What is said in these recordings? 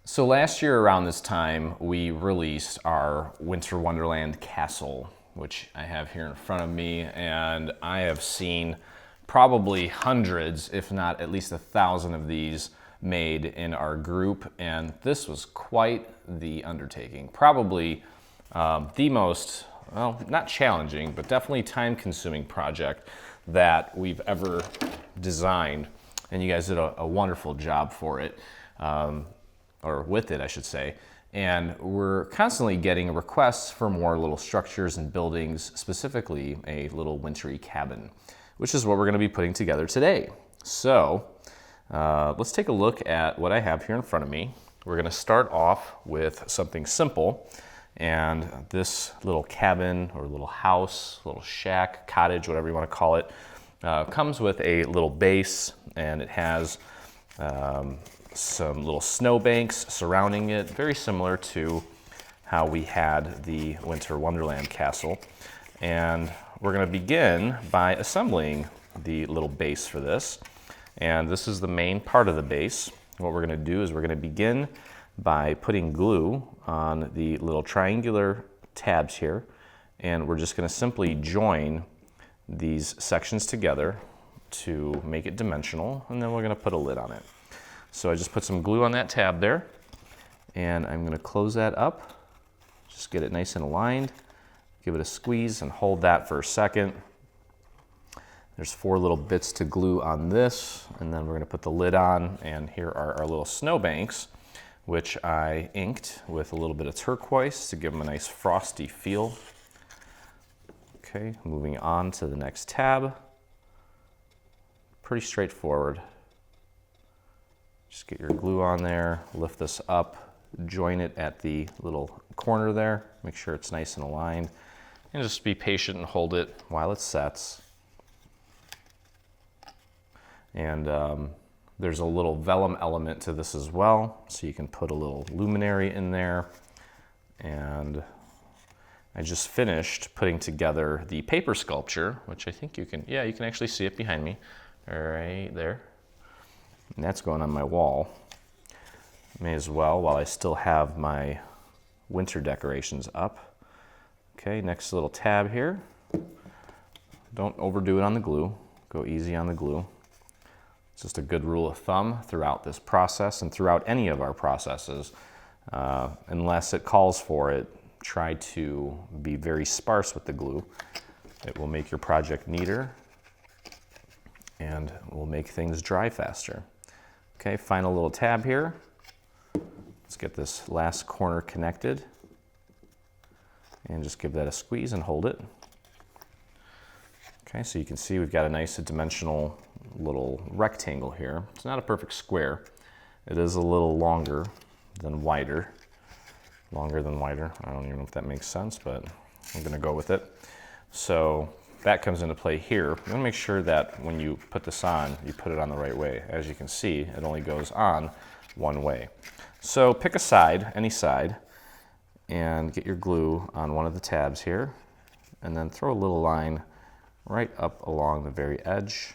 So last year around this time, we released our Winter Wonderland Castle, which I have here in front of me, and I have seen probably hundreds, if not at least 1,000 of these made in our group, and this was quite the undertaking. Probably the most, well, not challenging, but definitely time-consuming project that we've ever designed, and you guys did a wonderful job for it. Or with it, I should say. And we're constantly getting requests for more little structures and buildings, specifically a little wintry cabin, which is what we're gonna be putting together today. So let's take a look at what I have here in front of me. We're gonna start off with something simple. And this little cabin or little house, little shack, cottage, whatever you wanna call it, comes with a little base, and it has some little snowbanks surrounding it, very similar to how we had the Winter Wonderland Castle. And we're gonna begin by assembling the little base for this. And this is the main part of the base. What we're gonna do is we're gonna begin by putting glue on the little triangular tabs here. And we're just gonna simply join these sections together to make it dimensional. And then we're gonna put a lid on it. So I just put some glue on that tab there, and I'm gonna close that up, just get it nice and aligned, give it a squeeze and hold that for a second. There's 4 little bits to glue on this, and then we're gonna put the lid on, and here are our little snowbanks, which I inked with a little bit of turquoise to give them a nice frosty feel. Okay, moving on to the next tab. Pretty straightforward. Just get your glue on there, lift this up, join it at the little corner there, make sure it's nice and aligned, and just be patient and hold it while it sets. And there's a little vellum element to this as well, so you can put a little luminary in there. And I just finished putting together the paper sculpture, which I think you can actually see it behind me, right there. And that's going on my wall. May as well while I still have my winter decorations up. Okay, next little tab here. Don't overdo it on the glue. Go easy on the glue. It's just a good rule of thumb throughout this process and throughout any of our processes. Unless it calls for it, try to be very sparse with the glue. It will make your project neater and will make things dry faster. Okay, final little tab here. Let's get this last corner connected and just give that a squeeze and hold it. Okay, so you can see we've got a nice dimensional little rectangle here. It's not a perfect square. It is a little longer than wider. Longer than wider. I don't even know if that makes sense, but I'm gonna go with it. So that comes into play here. You wanna make sure that when you put this on, you put it on the right way. As you can see, it only goes on one way. So pick a side, any side, and get your glue on one of the tabs here, and then throw a little line right up along the very edge,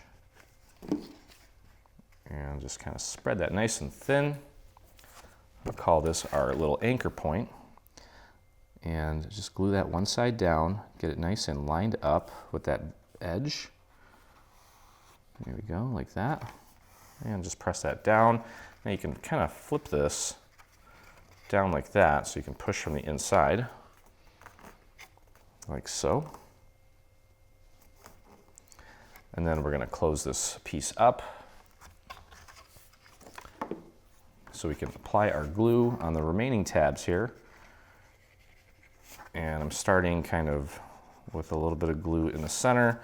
and just kind of spread that nice and thin. I'll call this our little anchor point. And just glue that one side down, get it nice and lined up with that edge. There we go, like that. And just press that down. Now you can kind of flip this down like that so you can push from the inside, like so. And then we're gonna close this piece up so we can apply our glue on the remaining tabs here. And I'm starting kind of with a little bit of glue in the center,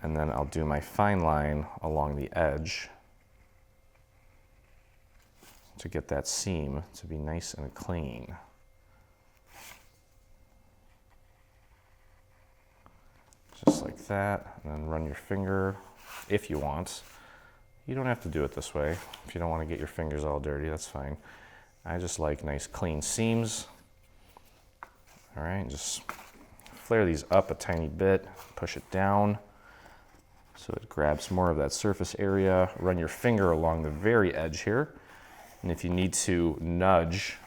and then I'll do my fine line along the edge to get that seam to be nice and clean. Just like that, and then run your finger if you want. You don't have to do it this way. If you don't want to get your fingers all dirty, that's fine. I just like nice clean seams. All right, just flare these up a tiny bit, push it down so it grabs more of that surface area. Run your finger along the very edge here And if you need to nudge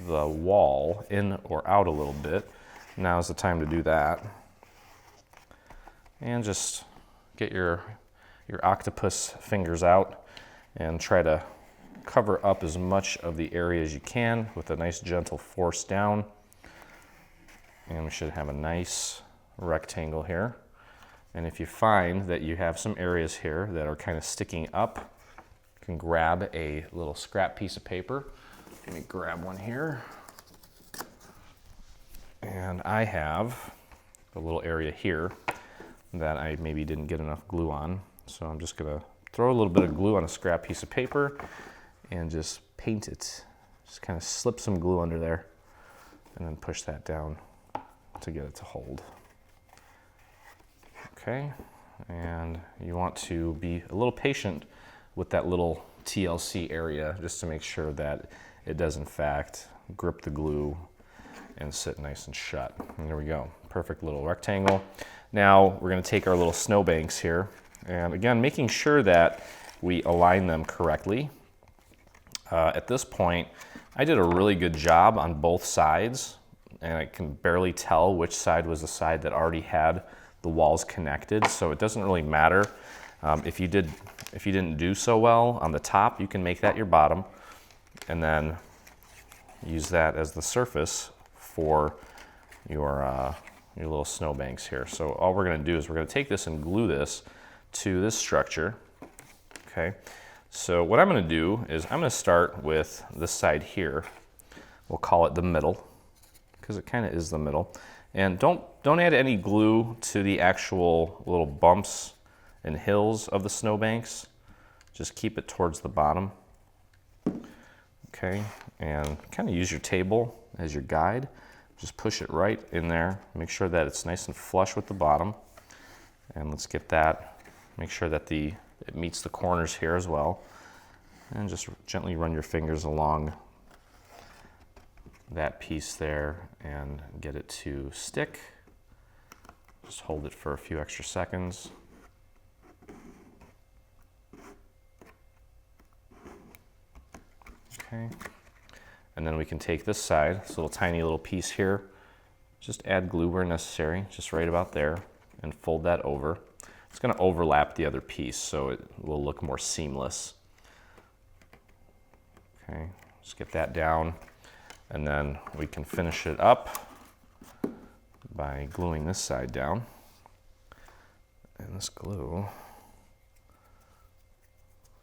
the wall in or out a little bit, now's the time to do that. And just get your octopus fingers out and try to cover up as much of the area as you can with a nice gentle force down. And we should have a nice rectangle here. And if you find that you have some areas here that are kind of sticking up, you can grab a little scrap piece of paper. Let me grab one here. And I have a little area here that I maybe didn't get enough glue on. So I'm just gonna throw a little bit of glue on a scrap piece of paper and just paint it. Just kind of slip some glue under there and then push that down to get it to hold. Okay, and you want to be a little patient with that little TLC area just to make sure that it does in fact grip the glue and sit nice and shut. And there we go, perfect little rectangle. Now we're gonna take our little snowbanks here, and again, making sure that we align them correctly. At this point, I did a really good job on both sides, and I can barely tell which side was the side that already had the walls connected, so it doesn't really matter. If you didn't do so well on the top, you can make that your bottom, and then use that as the surface for your little snowbanks here. So all we're gonna do is we're gonna take this and glue this to this structure, okay? So what I'm gonna do is I'm gonna start with this side here. We'll call it the middle, because it kind of is the middle. And don't add any glue to the actual little bumps and hills of the snowbanks. Just keep it towards the bottom. Okay, and kind of use your table as your guide. Just push it right in there. Make sure that it's nice and flush with the bottom. And let's get that, make sure that it meets the corners here as well. And just gently run your fingers along that piece there and get it to stick. Just hold it for a few extra seconds. Okay, and then we can take this side, this little tiny little piece here, just add glue where necessary, just right about there, and fold that over. It's going to overlap the other piece so it will look more seamless. Okay, just get that down, and then we can finish it up by gluing this side down. And this glue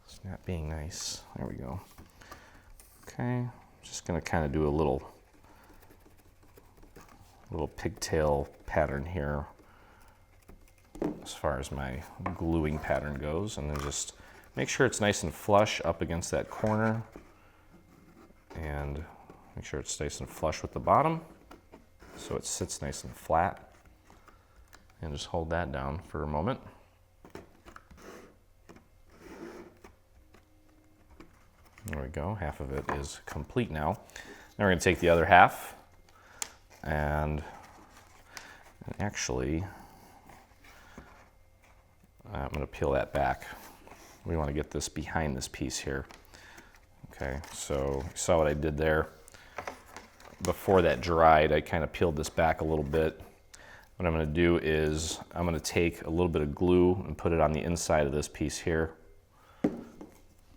is not being nice. There we go. Okay, just gonna kind of do a little pigtail pattern here as far as my gluing pattern goes, and then just make sure it's nice and flush up against that corner, and make sure it's nice and flush with the bottom so it sits nice and flat, and just hold that down for a moment. There we go, half of it is complete now. Now we're gonna take the other half and actually, I'm gonna peel that back. We wanna get this behind this piece here. Okay, so you saw what I did there. Before that dried, I kind of peeled this back a little bit. What I'm gonna do is I'm gonna take a little bit of glue and put it on the inside of this piece here.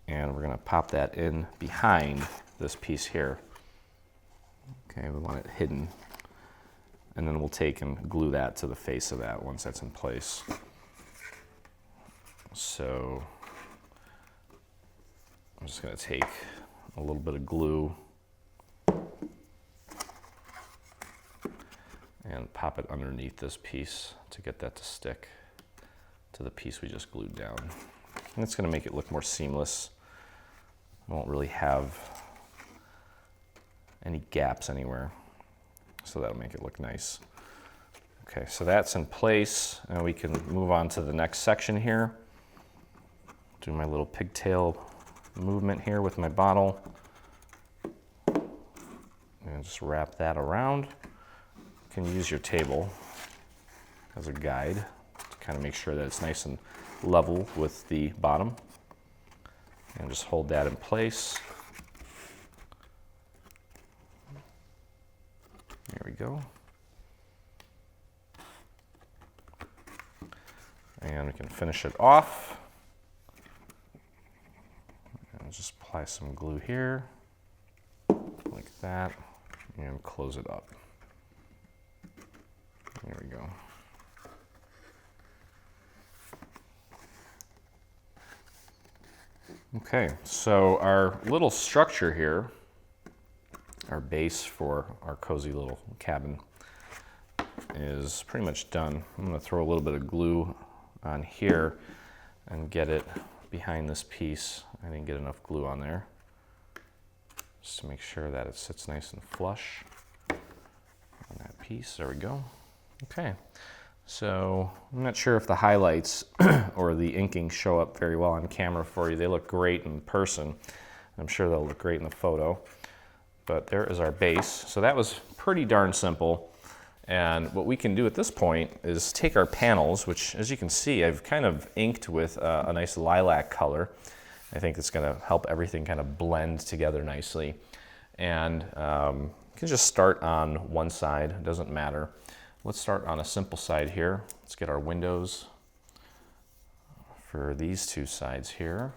And we're gonna pop that in behind this piece here. Okay, we want it hidden. And then we'll take and glue that to the face of that once that's in place. So I'm just gonna take a little bit of glue and pop it underneath this piece to get that to stick to the piece we just glued down. And it's gonna make it look more seamless. Won't really have any gaps anywhere, so that'll make it look nice. Okay, so that's in place, and we can move on to the next section here. Do my little pigtail movement here with my bottle, and just wrap that around. You can use your table as a guide to kind of make sure that it's nice and level with the bottom. And just hold that in place. There we go. And we can finish it off. And just apply some glue here, like that, and close it up. There we go. Okay, so our little structure here, our base for our cozy little cabin, is pretty much done. I'm going to throw a little bit of glue on here and get it behind this piece. I didn't get enough glue on there, just to make sure that it sits nice and flush on that piece. There we go. Okay, so I'm not sure if the highlights or the inking show up very well on camera for you. They look great in person. I'm sure they'll look great in the photo. But there is our base. So that was pretty darn simple. And what we can do at this point is take our panels, which as you can see, I've kind of inked with a nice lilac color. I think it's going to help everything kind of blend together nicely. And you can just start on one side, it doesn't matter. Let's start on a simple side here. Let's get our windows for these two sides here.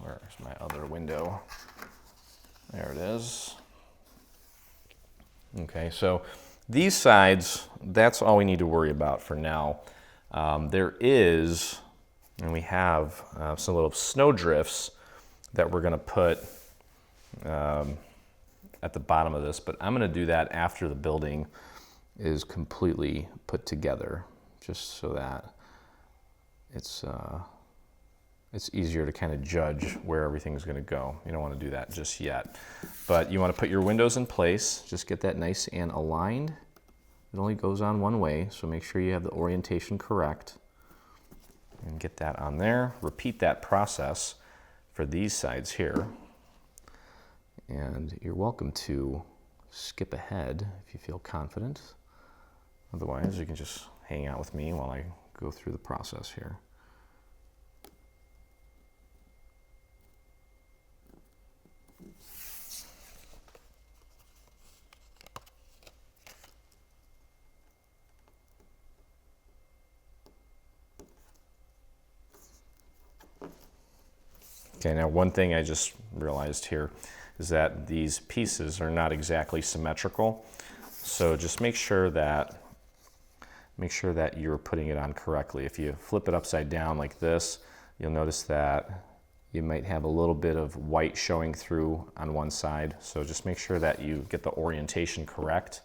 Where's my other window? There it is. Okay, so these sides, that's all we need to worry about for now. There is, and we have some little snow drifts that we're going to put at the bottom of this, but I'm going to do that after the building is completely put together, just so that it's easier to kind of judge where everything's going to go. You don't want to do that just yet, but you want to put your windows in place. Just get that nice and aligned. It only goes on one way, so make sure you have the orientation correct and get that on there. Repeat that process for these sides here, and you're welcome to skip ahead if you feel confident. Otherwise, you can just hang out with me while I go through the process here. Okay, now one thing I just realized here is that these pieces are not exactly symmetrical. So just make sure that you're putting it on correctly. If you flip it upside down like this, you'll notice that you might have a little bit of white showing through on one side. So just make sure that you get the orientation correct.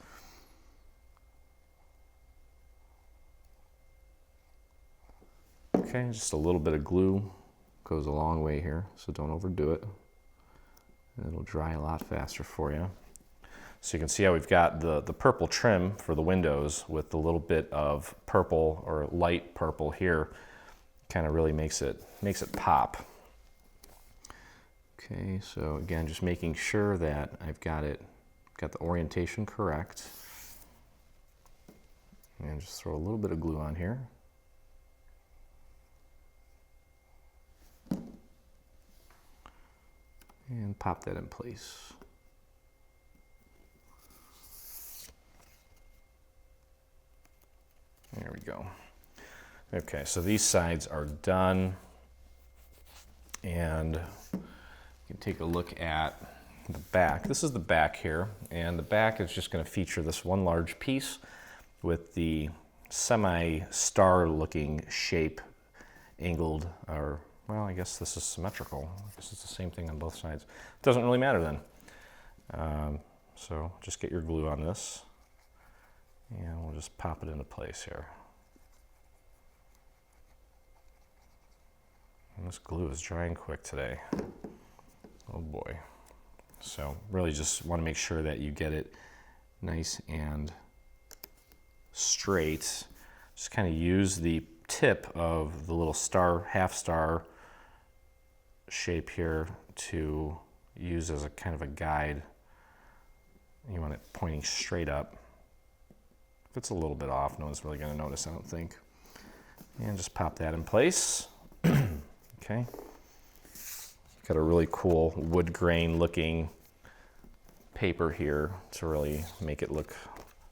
Okay, just a little bit of glue goes a long way here, so don't overdo it. It'll dry a lot faster for you. So you can see how we've got the purple trim for the windows with the little bit of purple or light purple here. Kind of really makes it pop. Okay, so again, just making sure that I've got the orientation correct. And just throw a little bit of glue on here. And pop that in place. There we go. Okay, so these sides are done. And you can take a look at the back. This is the back here, and the back is just going to feature this one large piece with the semi-star looking shape angled, or well, I guess this is symmetrical. I guess it's the same thing on both sides. It doesn't really matter then. So just get your glue on this, and we'll just pop it into place here. And this glue is drying quick today. Oh boy. So really just want to make sure that you get it nice and straight. Just kind of use the tip of the little star, half star shape here to use as a kind of a guide. You want it pointing straight up. If it's a little bit off, no one's really going to notice, I don't think. And just pop that in place. Okay. Got a really cool wood grain looking paper here to really make it look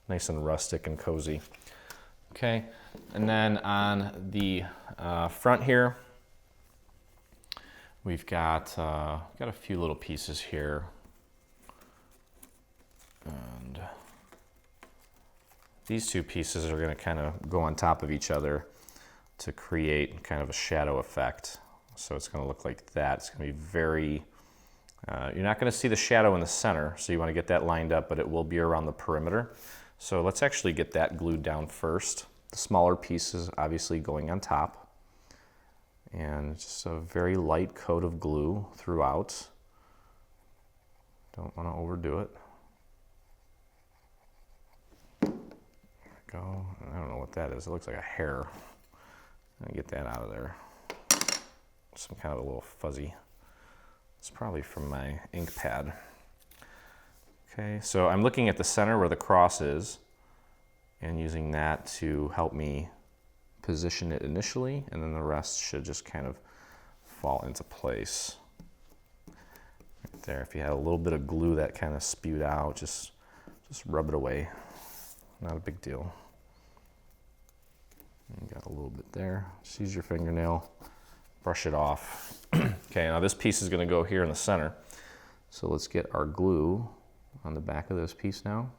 nice and rustic and cozy. Okay, and then on the front here, we've got a few little pieces here. And these two pieces are going to kind of go on top of each other to create kind of a shadow effect. So it's going to look like that. It's going to be very, you're not going to see the shadow in the center, so you want to get that lined up, but it will be around the perimeter. So let's actually get that glued down first. The smaller pieces obviously going on top. And just a very light coat of glue throughout. Don't want to overdo it. There we go. I don't know what that is. It looks like a hair. I'm gonna get that out of there. Some kind of a little fuzzy. It's probably from my ink pad. Okay, so I'm looking at the center where the cross is and using that to help me position it initially, and then the rest should just kind of fall into place. Right there, if you had a little bit of glue that kind of spewed out, just rub it away. Not a big deal. You got a little bit there. Just use your fingernail, brush it off. Okay, now this piece is going to go here in the center. So let's get our glue on the back of this piece now.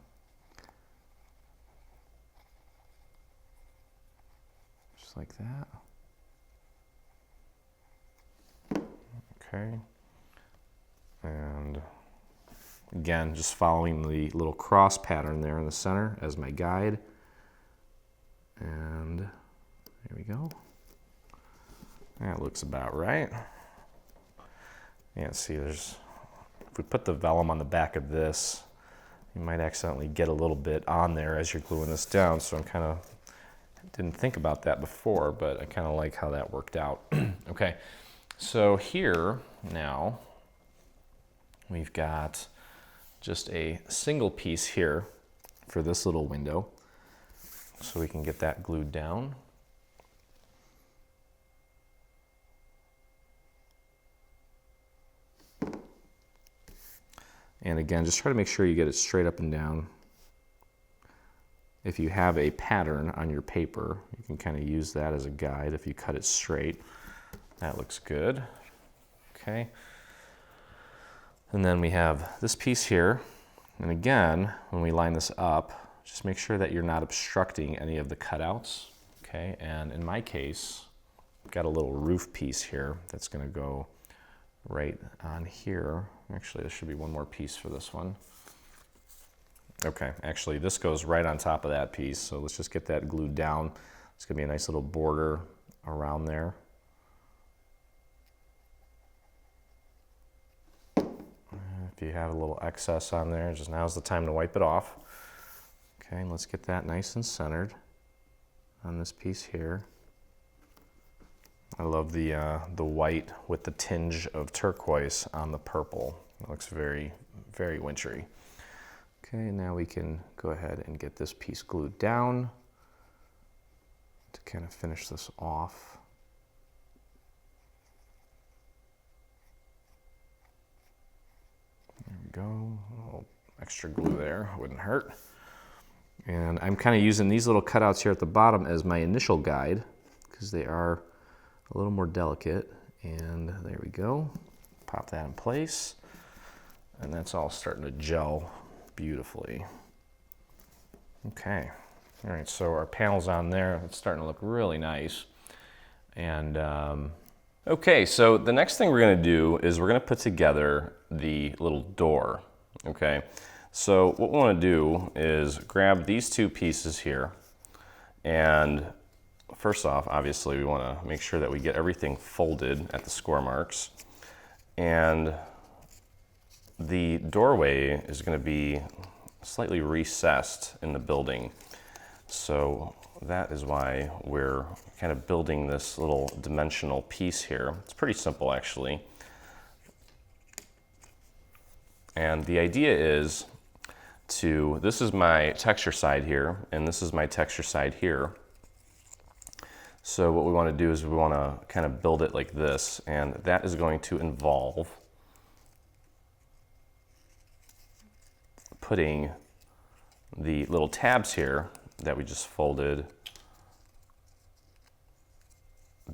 Just like that. Okay. And again, just following the little cross pattern there in the center as my guide. And there we go. That looks about right. Yeah, see, if we put the vellum on the back of this, you might accidentally get a little bit on there as you're gluing this down. So didn't think about that before, but I kind of like how that worked out. Okay, so here now, we've got just a single piece here for this little window. So we can get that glued down. And again, just try to make sure you get it straight up and down. If you have a pattern on your paper, you can kind of use that as a guide. If you cut it straight, that looks good. Okay. And then we have this piece here. And again, when we line this up, just make sure that you're not obstructing any of the cutouts. Okay, and in my case, I've got a little roof piece here that's going to go right on here. Actually, there should be one more piece for this one. Okay, actually this goes right on top of that piece, so let's just get that glued down. It's going to be a nice little border around there. If you have a little excess on there, just now's the time to wipe it off. Okay, let's get that nice and centered on this piece here. I love the white with the tinge of turquoise on the purple. It looks very, very wintry. Okay, now we can go ahead and get this piece glued down to kind of finish this off. There we go. A little extra glue there, wouldn't hurt. And I'm kind of using these little cutouts here at the bottom as my initial guide because they are a little more delicate. And there we go. Pop that in place. And that's all starting to gel beautifully. Okay. All right, so our panel's on there. It's starting to look really nice. And okay, so the next thing we're going to do is we're going to put together the little door. Okay. So what we want to do is grab these two pieces here, and first off, obviously we want to make sure that we get everything folded at the score marks, and the doorway is going to be slightly recessed in the building. So that is why we're kind of building this little dimensional piece here. It's pretty simple actually. And the idea is this is my texture side here, and this is my texture side here. So what we want to do is we want to kind of build it like this, and that is going to involve putting the little tabs here that we just folded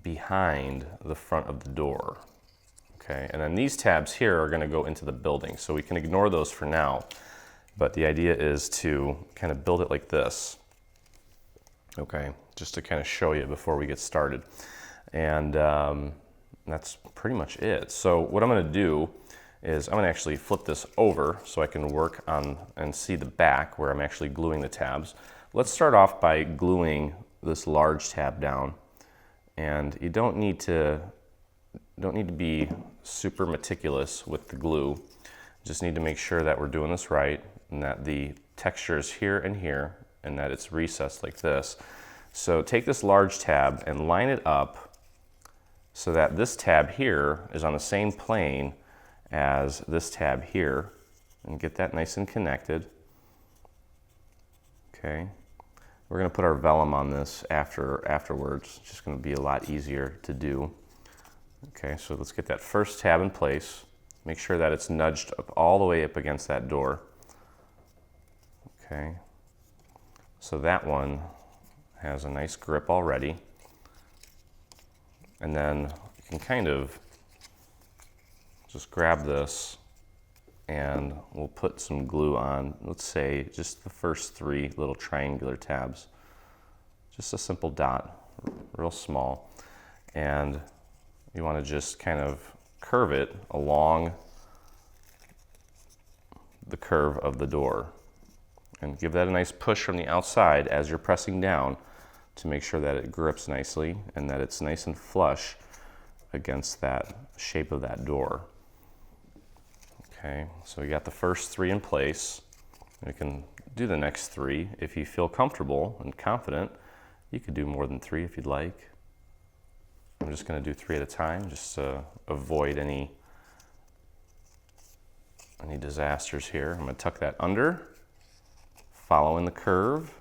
behind the front of the door. Okay, and then these tabs here are going to go into the building, so we can ignore those for now. But the idea is to kind of build it like this. Okay, just to kind of show you before we get started. And that's pretty much it. So what I'm going to do is I'm going to actually flip this over so I can work on and see the back where I'm actually gluing the tabs. Let's start off by gluing this large tab down. And you don't need to be super meticulous with the glue. Just need to make sure that we're doing this right and that the texture is here and here and that it's recessed like this. So take this large tab and line it up so that this tab here is on the same plane as this tab here, and get that nice and connected. Okay. We're going to put our vellum on this afterwards. It's just going to be a lot easier to do. Okay, so let's get that first tab in place. Make sure that it's nudged up all the way up against that door. Okay, so that one has a nice grip already. And then you can kind of just grab this and we'll put some glue on, let's say just the first 3 little triangular tabs. Just a simple dot, real small. And you want to just kind of curve it along the curve of the door. And give that a nice push from the outside as you're pressing down to make sure that it grips nicely and that it's nice and flush against that shape of that door. Okay, so we got the first 3 in place. We can do the next 3. If you feel comfortable and confident, you could do more than 3 if you'd like. I'm just going to do 3 at a time just to avoid any disasters here. I'm going to tuck that under, following the curve,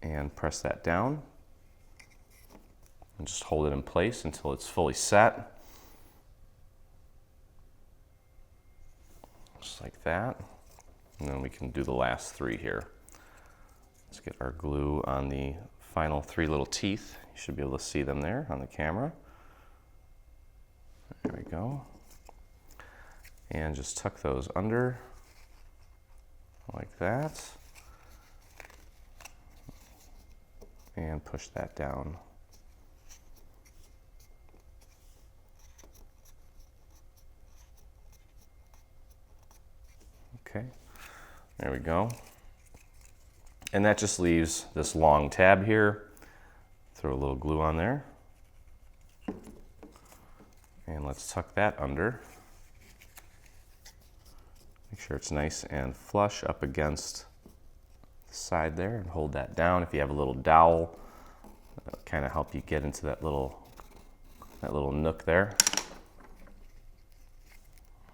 and press that down. And just hold it in place until it's fully set. Just like that. And then we can do the last 3 here. Let's get our glue on the final 3 little teeth. You should be able to see them there on the camera. There we go. And just tuck those under like that. And push that down. Okay, there we go. And that just leaves this long tab here. Throw a little glue on there. And let's tuck that under. Make sure it's nice and flush up against the side there and hold that down. If you have a little dowel, that'll kind of help you get into that little nook there.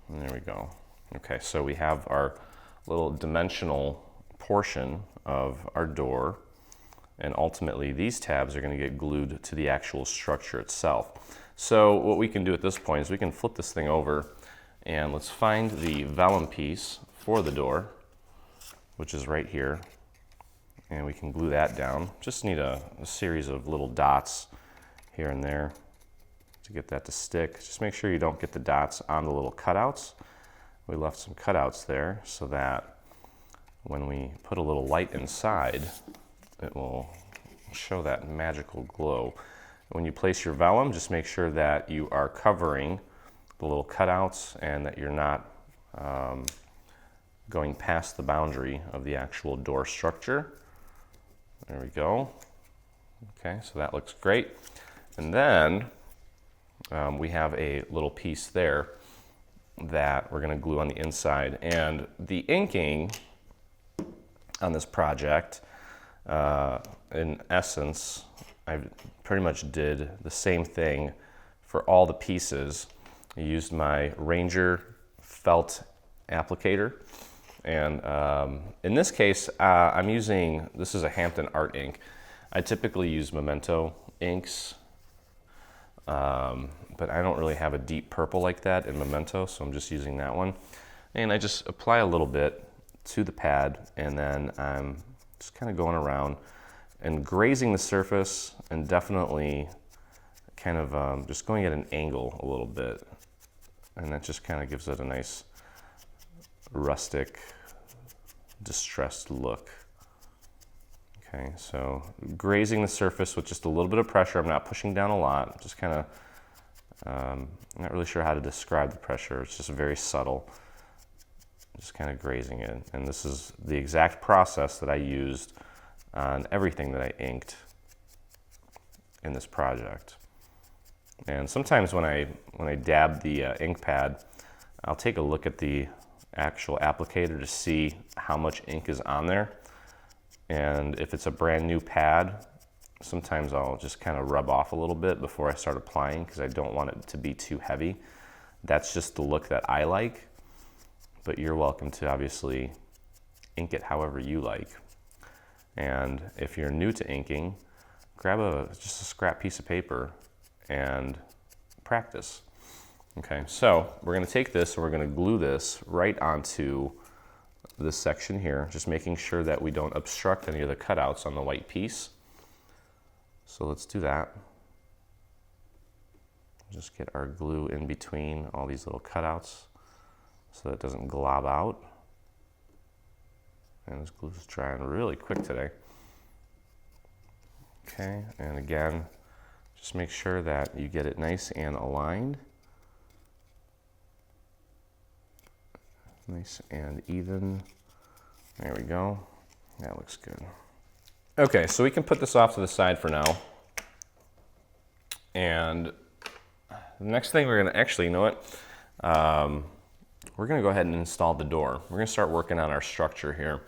And there we go. Okay, so we have our little dimensional portion of our door, and ultimately these tabs are going to get glued to the actual structure itself. So what we can do at this point is we can flip this thing over and let's find the vellum piece for the door, which is right here, and we can glue that down. Just need a series of little dots here and there to get that to stick. Just make sure you don't get the dots on the little cutouts. We left some cutouts there so that when we put a little light inside, it will show that magical glow. When you place your vellum, just make sure that you are covering the little cutouts and that you're not going past the boundary of the actual door structure. There we go. Okay, so that looks great. And then we have a little piece there that we're going to glue on the inside. And the inking on this project, in essence, I pretty much did the same thing for all the pieces. I used my Ranger felt applicator. And in this case, I'm using, this is a Hampton Art ink. I typically use Memento inks, but I don't really have a deep purple like that in Memento, so I'm just using that one. And I just apply a little bit to the pad, and then I'm just kind of going around and grazing the surface, and definitely kind of just going at an angle a little bit. And that just kind of gives it a nice rustic, distressed look. Okay, so grazing the surface with just a little bit of pressure. I'm not pushing down a lot, just kind of, I'm not really sure how to describe the pressure. It's just very subtle, just kind of grazing it. And this is the exact process that I used on everything that I inked in this project. And sometimes when I dab the ink pad, I'll take a look at the actual applicator to see how much ink is on there. And if it's a brand new pad, sometimes I'll just kind of rub off a little bit before I start applying, because I don't want it to be too heavy. That's just the look that I like, but you're welcome to obviously ink it however you like. And if you're new to inking, grab just a scrap piece of paper and practice. Okay, so we're going to take this and we're going to glue this right onto this section here, just making sure that we don't obstruct any of the cutouts on the white piece. So let's do that. Just get our glue in between all these little cutouts so that it doesn't glob out. And this glue is drying really quick today. Okay, and again, just make sure that you get it nice and aligned. Nice and even. There we go. That looks good. Okay, so we can put this off to the side for now. And the next thing we're gonna, actually, you know what? We're gonna go ahead and install the door. We're gonna start working on our structure here.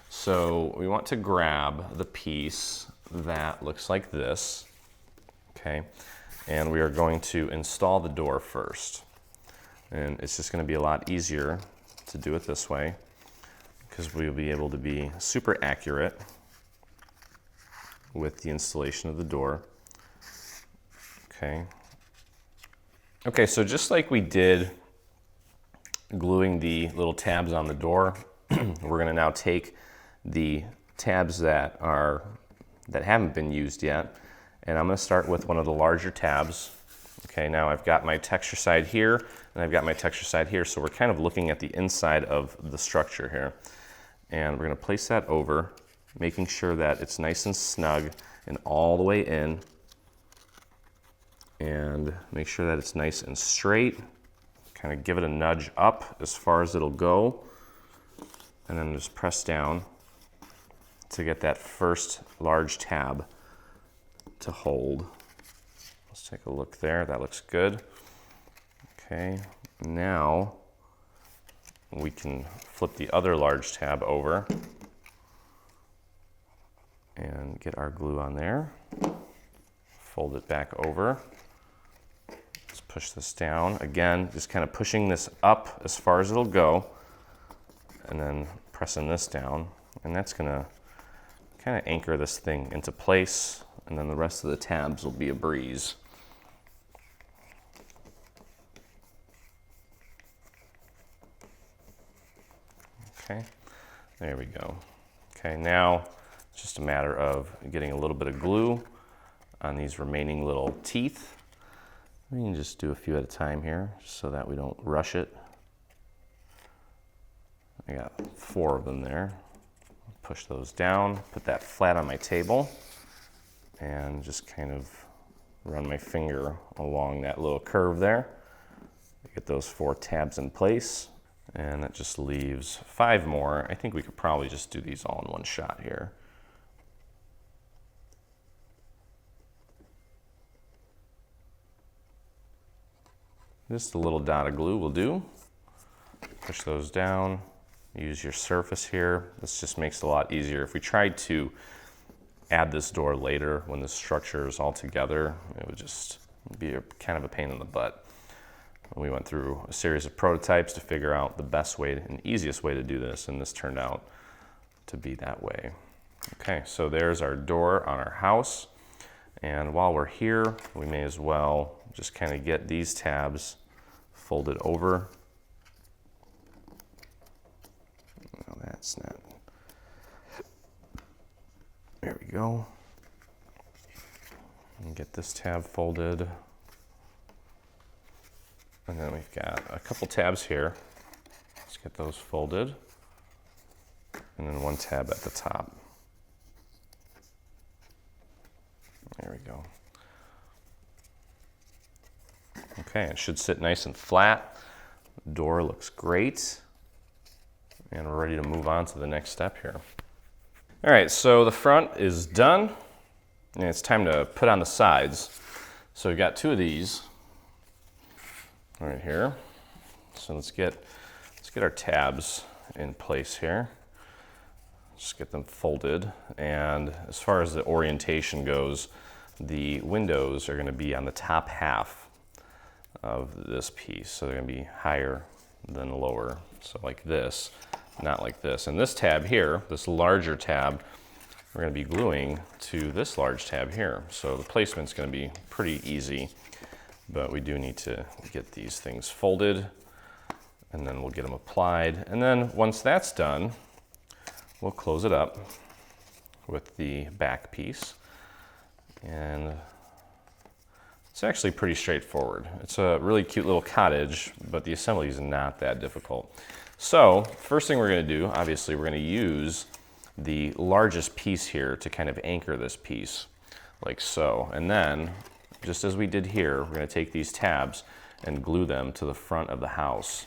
So we want to grab the piece that looks like this, okay? And we are going to install the door first. And it's just gonna be a lot easier to do it this way, because we'll be able to be super accurate with the installation of the door. Okay. Okay, so just like we did gluing the little tabs on the door, we're gonna now take the tabs that haven't been used yet, and I'm gonna start with one of the larger tabs. Okay, now I've got my texture side here, and I've got my texture side here, so we're kind of looking at the inside of the structure here. And we're gonna place that over, making sure that it's nice and snug and all the way in. And make sure that it's nice and straight. Kind of give it a nudge up as far as it'll go. And then just press down to get that first large tab to hold. Let's take a look there, that looks good. Okay, now we can flip the other large tab over and get our glue on there. Fold it back over. Let's push this down. Again, just kind of pushing this up as far as it'll go, and then pressing this down. And that's gonna kind of anchor this thing into place, and then the rest of the tabs will be a breeze. Okay, there we go. Okay, now it's just a matter of getting a little bit of glue on these remaining little teeth. We can just do a few at a time here, just so that we don't rush it. I got 4 of them there. Push those down, put that flat on my table, and just kind of run my finger along that little curve there. Get those 4 tabs in place. And that just leaves 5 more. I think we could probably just do these all in one shot here. Just a little dot of glue will do. Push those down, use your surface here. This just makes it a lot easier. If we tried to add this door later when the structure is all together, it would just be kind of a pain in the butt. We went through a series of prototypes to figure out the best way and easiest way to do this, and this turned out to be that way. Okay, so there's our door on our house. And while we're here, we may as well just kind of get these tabs folded over That's not. There we go. And get this tab folded. And then we've got a couple tabs here. Let's get those folded. And then one tab at the top. There we go. Okay, it should sit nice and flat. The door looks great. And we're ready to move on to the next step here. All right, so the front is done. And it's time to put on the sides. So we've got two of these right here. So let's get our tabs in place here. Just get them folded. And as far as the orientation goes, the windows are going to be on the top half of this piece. So they're going to be higher than lower. So like this, not like this. And this tab here, this larger tab, we're going to be gluing to this large tab here. So the placement's going to be pretty easy, but we do need to get these things folded, and then we'll get them applied. And then once that's done, we'll close it up with the back piece. And it's actually pretty straightforward. It's a really cute little cottage, but the assembly is not that difficult. So first thing we're going to do, obviously, we're going to use the largest piece here to kind of anchor this piece, like so. And then, just as we did here, we're going to take these tabs and glue them to the front of the house.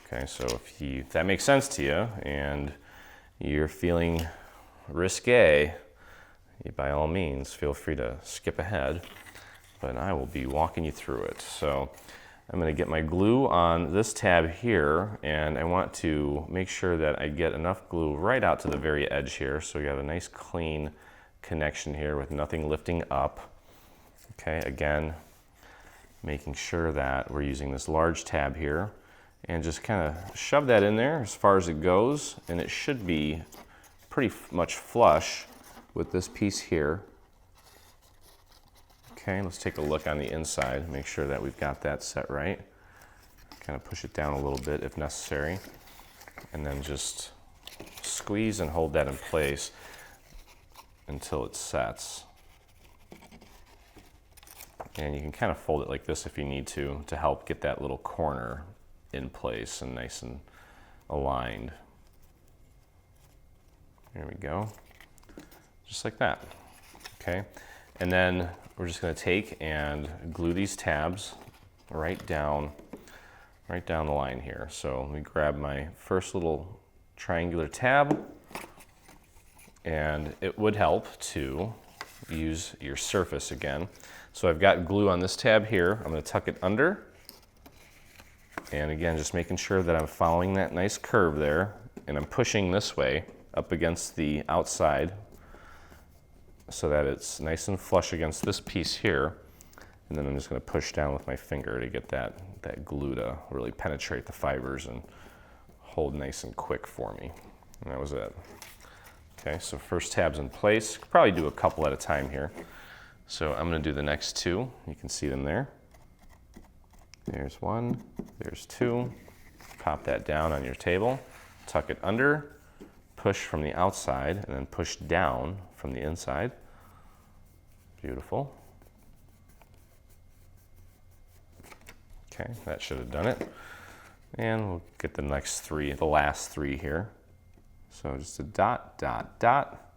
Okay, so if that makes sense to you and you're feeling risque, by all means, feel free to skip ahead, but I will be walking you through it. So I'm going to get my glue on this tab here, and I want to make sure that I get enough glue right out to the very edge here, so we have a nice clean connection here with nothing lifting up. Okay, again, making sure that we're using this large tab here, and just kind of shove that in there as far as it goes, and it should be pretty much flush with this piece here. Okay, let's take a look on the inside, make sure that we've got that set right. Kind of push it down a little bit if necessary, and then just squeeze and hold that in place until it sets. And you can kind of fold it like this if you need to help get that little corner in place and nice and aligned. There we go, just like that. Okay, and then we're just going to take and glue these tabs right down the line here. So let me grab my first little triangular tab, and it would help to use your surface again. So I've got glue on this tab here. I'm going to tuck it under, and again, just making sure that I'm following that nice curve there, and I'm pushing this way up against the outside so that it's nice and flush against this piece here. And then I'm just going to push down with my finger to get that glue to really penetrate the fibers and hold nice and quick for me. And that was it. Okay, so first tab's in place. Could probably do a couple at a time here. So I'm going to do the next two. You can see them there. There's one, there's two. Pop that down on your table, tuck it under, push from the outside, and then push down from the inside. Beautiful. Okay, that should have done it. And we'll get the next three, the last three here. So just a dot, dot, dot.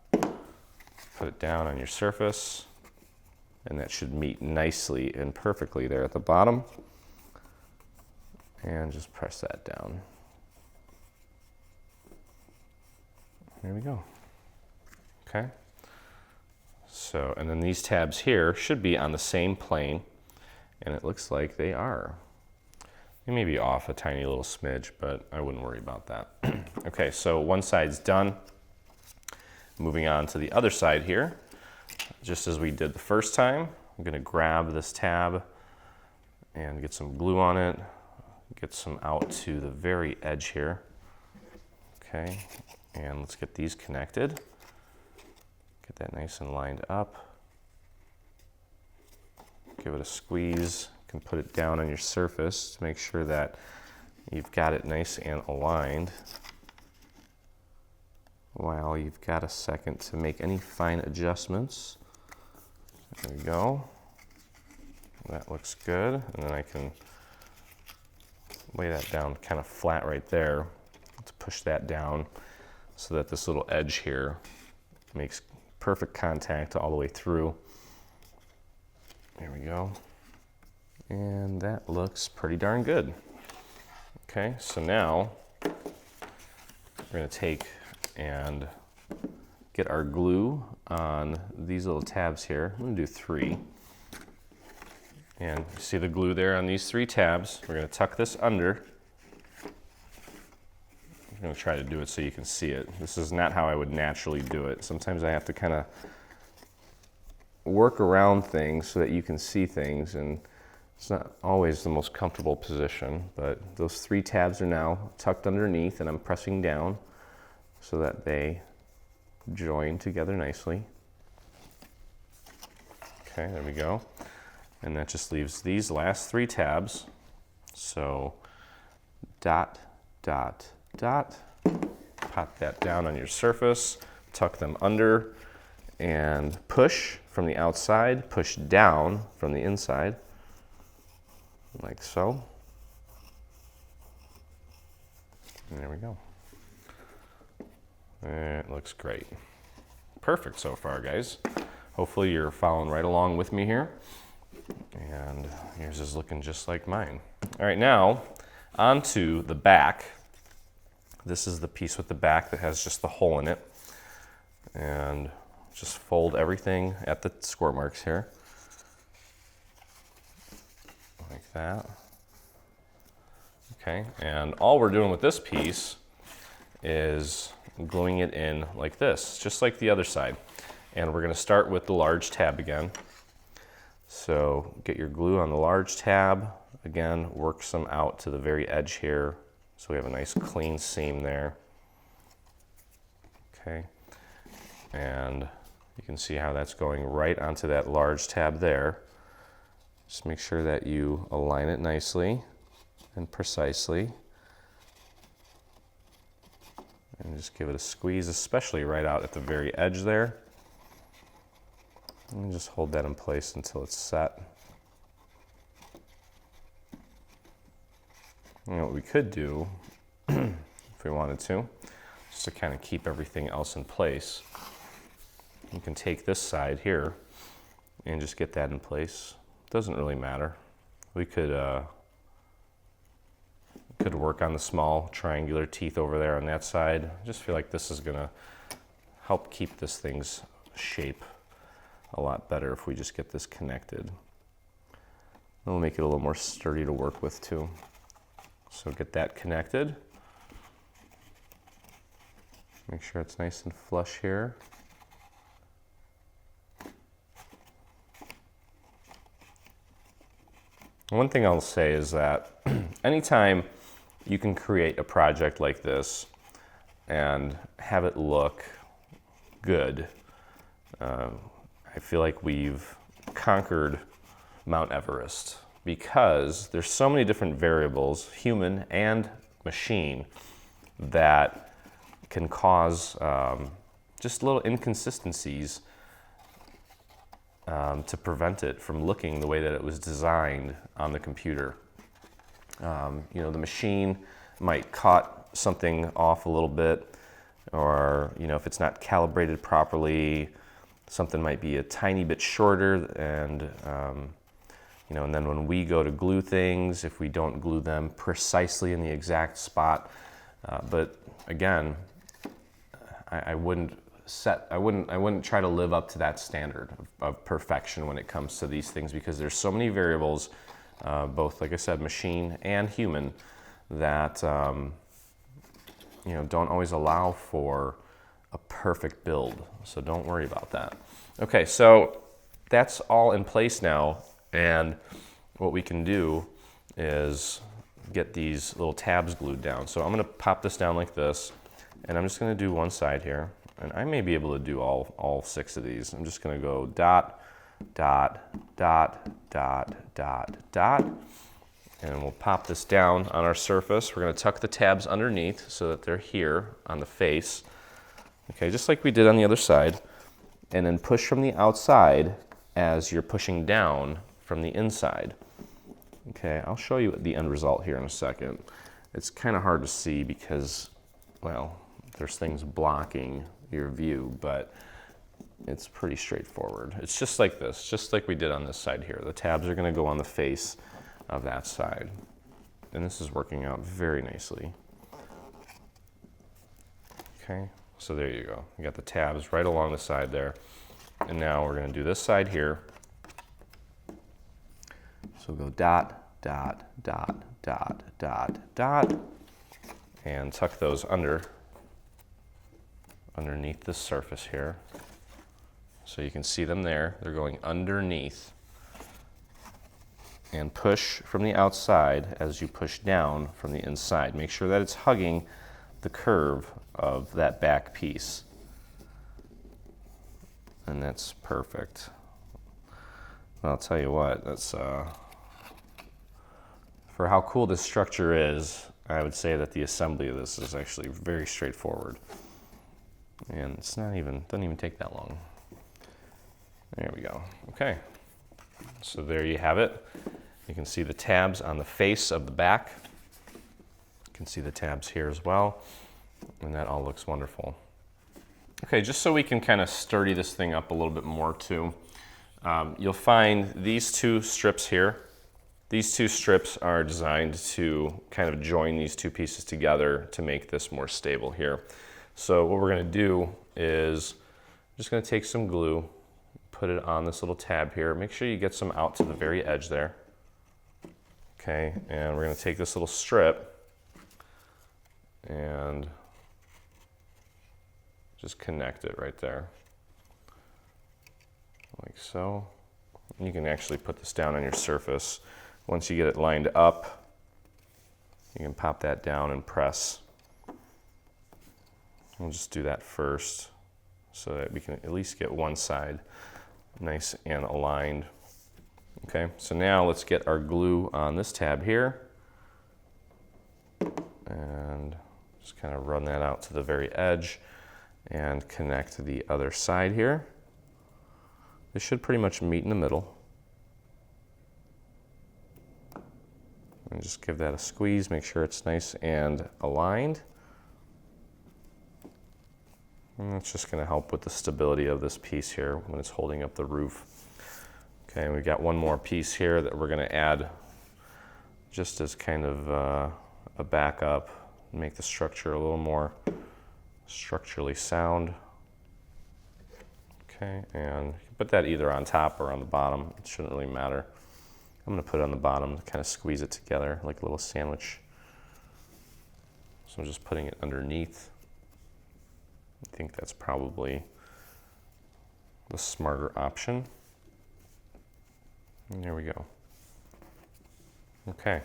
Put it down on your surface, and that should meet nicely and perfectly there at the bottom. And just press that down. There we go. Okay. So, and then these tabs here should be on the same plane, and it looks like they are. They may be off a tiny little smidge, but I wouldn't worry about that. Okay, so one side's done. Moving on to the other side here. Just as we did the first time, I'm going to grab this tab and get some glue on it, get some out to the very edge here. Okay, and let's get these connected. Get that nice and lined up. Give it a squeeze. You can put it down on your surface to make sure that you've got it nice and aligned. while you've got a second to make any fine adjustments. There we go. That looks good. And then I can lay that down kind of flat right there. Let's push that down so that this little edge here makes perfect contact all the way through. There we go. And that looks pretty darn good. Okay, so now we're going to take and get our glue on these little tabs here. I'm going to do 3. And you see the glue there on these 3 tabs. We're going to tuck this under. I'm going to try to do it so you can see it. This is not how I would naturally do it. Sometimes I have to kind of work around things so that you can see things, and it's not always the most comfortable position, but those 3 tabs are now tucked underneath, and I'm pressing down so that they join together nicely. Okay, there we go. And that just leaves these last 3 tabs. So dot, dot, dot. Pop that down on your surface, tuck them under, and push from the outside, push down from the inside, like so. And there we go. It looks great. Perfect so far, guys. Hopefully you're following right along with me here. And yours is looking just like mine. All right, now onto the back. This is the piece with the back that has just the hole in it. And just fold everything at the score marks here. Like that. Okay, and all we're doing with this piece is gluing it in like this, just like the other side. And we're going to start with the large tab again. So get your glue on the large tab. Again, work some out to the very edge here so we have a nice clean seam there. Okay, and you can see how that's going right onto that large tab there. Just make sure that you align it nicely and precisely. And just give it a squeeze, especially right out at the very edge there. And just hold that in place until it's set. You know what we could do, if we wanted to, just to kind of keep everything else in place. You can take this side here and just get that in place. Doesn't really matter. We could work on the small triangular teeth over there on that side. I just feel like this is gonna help keep this thing's shape a lot better if we just get this connected. It'll make it a little more sturdy to work with too. So get that connected. Make sure it's nice and flush here. One thing I'll say is that anytime you can create a project like this and have it look good, I feel like we've conquered Mount Everest, because there's so many different variables, human and machine, that can cause just little inconsistencies to prevent it from looking the way that it was designed on the computer. You know, the machine might cut something off a little bit, or you know, if it's not calibrated properly, something might be a tiny bit shorter, and you know, and then when we go to glue things, if we don't glue them precisely in the exact spot, but again, I wouldn't try to live up to that standard of perfection when it comes to these things, because there's so many variables, both, like I said, machine and human, that you know, don't always allow for a perfect build. So don't worry about that. Okay, so that's all in place now, and what we can do is get these little tabs glued down. So I'm going to pop this down like this, and I'm just going to do one side here, and I may be able to do all 6 of these. I'm just going to go dot, dot, dot, dot, dot, dot, and we'll pop this down on our surface. We're going to tuck the tabs underneath so that they're here on the face. okay, just like we did on the other side, and then push from the outside as you're pushing down from the inside. Okay, I'll show you the end result here in a second. It's kind of hard to see because, well, there's things blocking your view, but it's pretty straightforward. It's just like this, just like we did on this side here. The tabs are going to go on the face of that side. And this is working out very nicely. Okay, so there you go. You got the tabs right along the side there. And now we're going to do this side here. So go dot, dot, dot, dot, dot, dot, and tuck those underneath the surface here. So you can see them there. They're going underneath. And push from the outside as you push down from the inside. Make sure that it's hugging the curve of that back piece. And that's perfect. Well, I'll tell you what, that's for how cool this structure is, I would say that the assembly of this is actually very straightforward. And it's doesn't even take that long. There we go. Okay. So there you have it. You can see the tabs on the face of the back. You can see the tabs here as well. And that all looks wonderful. Okay, just so we can kind of sturdy this thing up a little bit more too, you'll find these two strips here. These two strips are designed to kind of join these two pieces together to make this more stable here. So what we're going to do is I'm just going to take some glue, put it on this little tab here. Make sure you get some out to the very edge there. Okay, and we're going to take this little strip and just connect it right there, like so. And you can actually put this down on your surface. Once you get it lined up, you can pop that down and press. We'll just do that first so that we can at least get one side nice and aligned. Okay, so now let's get our glue on this tab here and just kind of run that out to the very edge and connect to the other side here. This should pretty much meet in the middle. And just give that a squeeze, make sure it's nice and aligned. And that's just going to help with the stability of this piece here when it's holding up the roof. Okay, and we've got one more piece here that we're going to add just as kind of a backup, make the structure a little more structurally sound. Okay, and you can put that either on top or on the bottom. It shouldn't really matter. I'm going to put it on the bottom to kind of squeeze it together like a little sandwich. So I'm just putting it underneath. I think that's probably the smarter option. And there we go. Okay.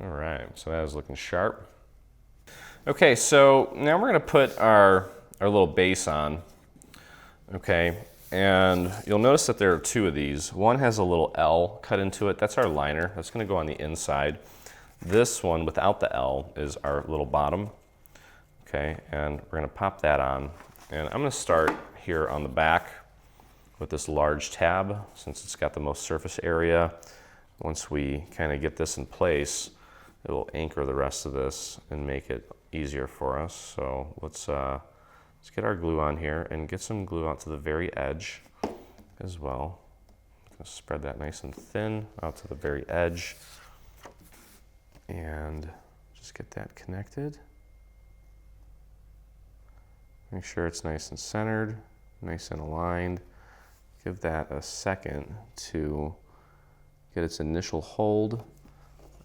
All right, so that is looking sharp. Okay, so now we're going to put our little base on. Okay, and you'll notice that there are two of these. One has a little L cut into it. That's our liner. That's going to go on the inside. This one without the L is our little bottom. Okay, and we're going to pop that on. And I'm going to start here on the back with this large tab since it's got the most surface area. Once we kind of get this in place, it will anchor the rest of this and make it easier for us. So let's get our glue on here and get some glue out to the very edge as well. Just spread that nice and thin out to the very edge and just get that connected. Make sure it's nice and centered, nice and aligned. Give that a second to get its initial hold,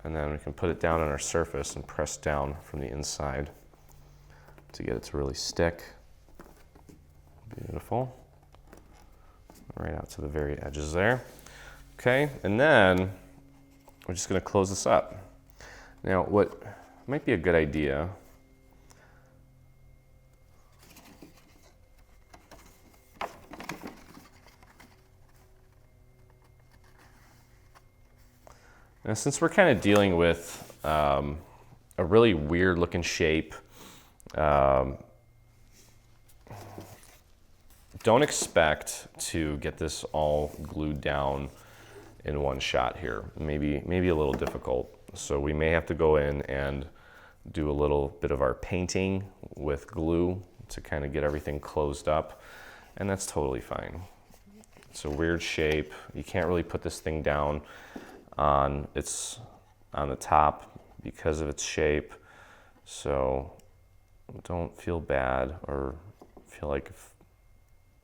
and then we can put it down on our surface and press down from the inside to get it to really stick. Beautiful. Right out to the very edges there. Okay, and then we're just going to close this up. Now, what might be a good idea now, since we're kind of dealing with a really weird looking shape, don't expect to get this all glued down in one shot here. Maybe a little difficult. So we may have to go in and do a little bit of our painting with glue to kind of get everything closed up, and that's totally fine. It's a weird shape. You can't really put this thing down on the top because of its shape. So don't feel bad or feel like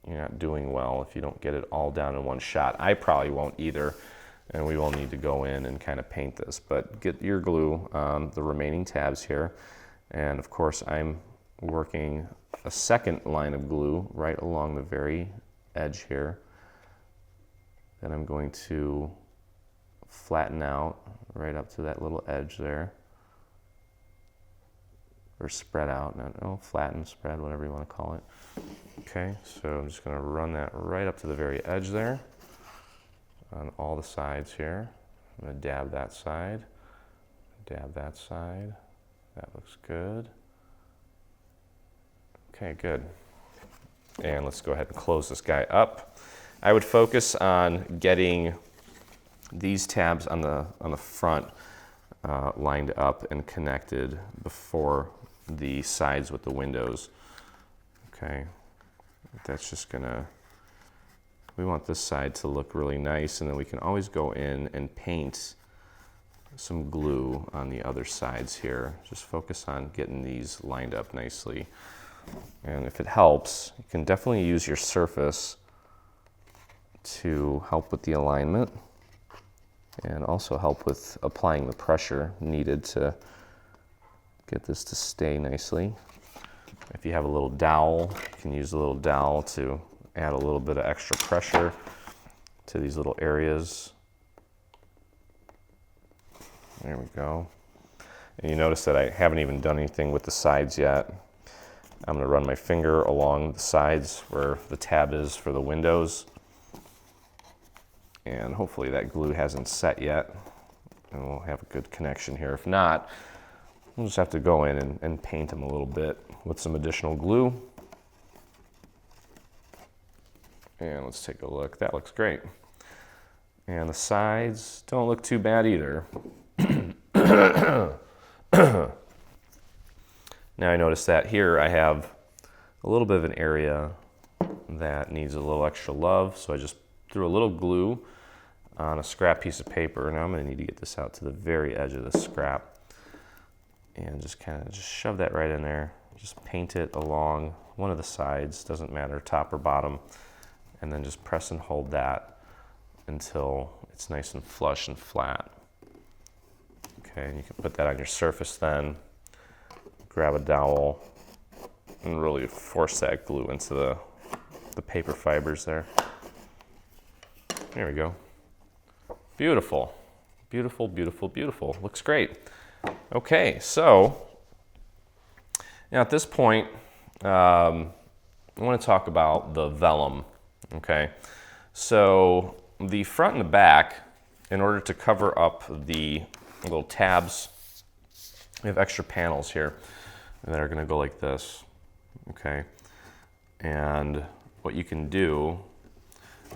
you're not doing well if you don't get it all down in one shot. I probably won't either, and we will need to go in and kind of paint this. But get your glue on the remaining tabs here. And of course, I'm working a second line of glue right along the very edge here. Then I'm going to flatten out right up to that little edge there. Or spread out, flatten, spread, whatever you want to call it. Okay, so I'm just going to run that right up to the very edge there on all the sides here. I'm going to dab that side, dab that side. That looks good. Okay, good. And let's go ahead and close this guy up. I would focus on getting these tabs on the front lined up and connected before the sides with the windows. Okay, that's just gonna, we want this side to look really nice, and then we can always go in and paint some glue on the other sides here. Just focus on getting these lined up nicely. And if it helps, you can definitely use your surface to help with the alignment and also help with applying the pressure needed to get this to stay nicely. If you have a little dowel, you can use a little dowel to add a little bit of extra pressure to these little areas. There we go. And you notice that I haven't even done anything with the sides yet. I'm going to run my finger along the sides where the tab is for the windows. And hopefully that glue hasn't set yet, and we'll have a good connection here. If not, we'll just have to go in and paint them a little bit with some additional glue. And let's take a look. That looks great. And the sides don't look too bad either. Now I notice that here I have a little bit of an area that needs a little extra love, so I just threw a little glue on a scrap piece of paper. Now I'm going to need to get this out to the very edge of the scrap and just kind of shove that right in there. Just paint it along one of the sides, doesn't matter, top or bottom, and then just press and hold that until it's nice and flush and flat. Okay, and you can put that on your surface then, grab a dowel, and really force that glue into the paper fibers there. There we go. Beautiful, beautiful, beautiful, beautiful. Looks great. Okay, so now at this point, I want to talk about the vellum. Okay, so the front and the back, in order to cover up the little tabs, we have extra panels here that are going to go like this. Okay, and what you can do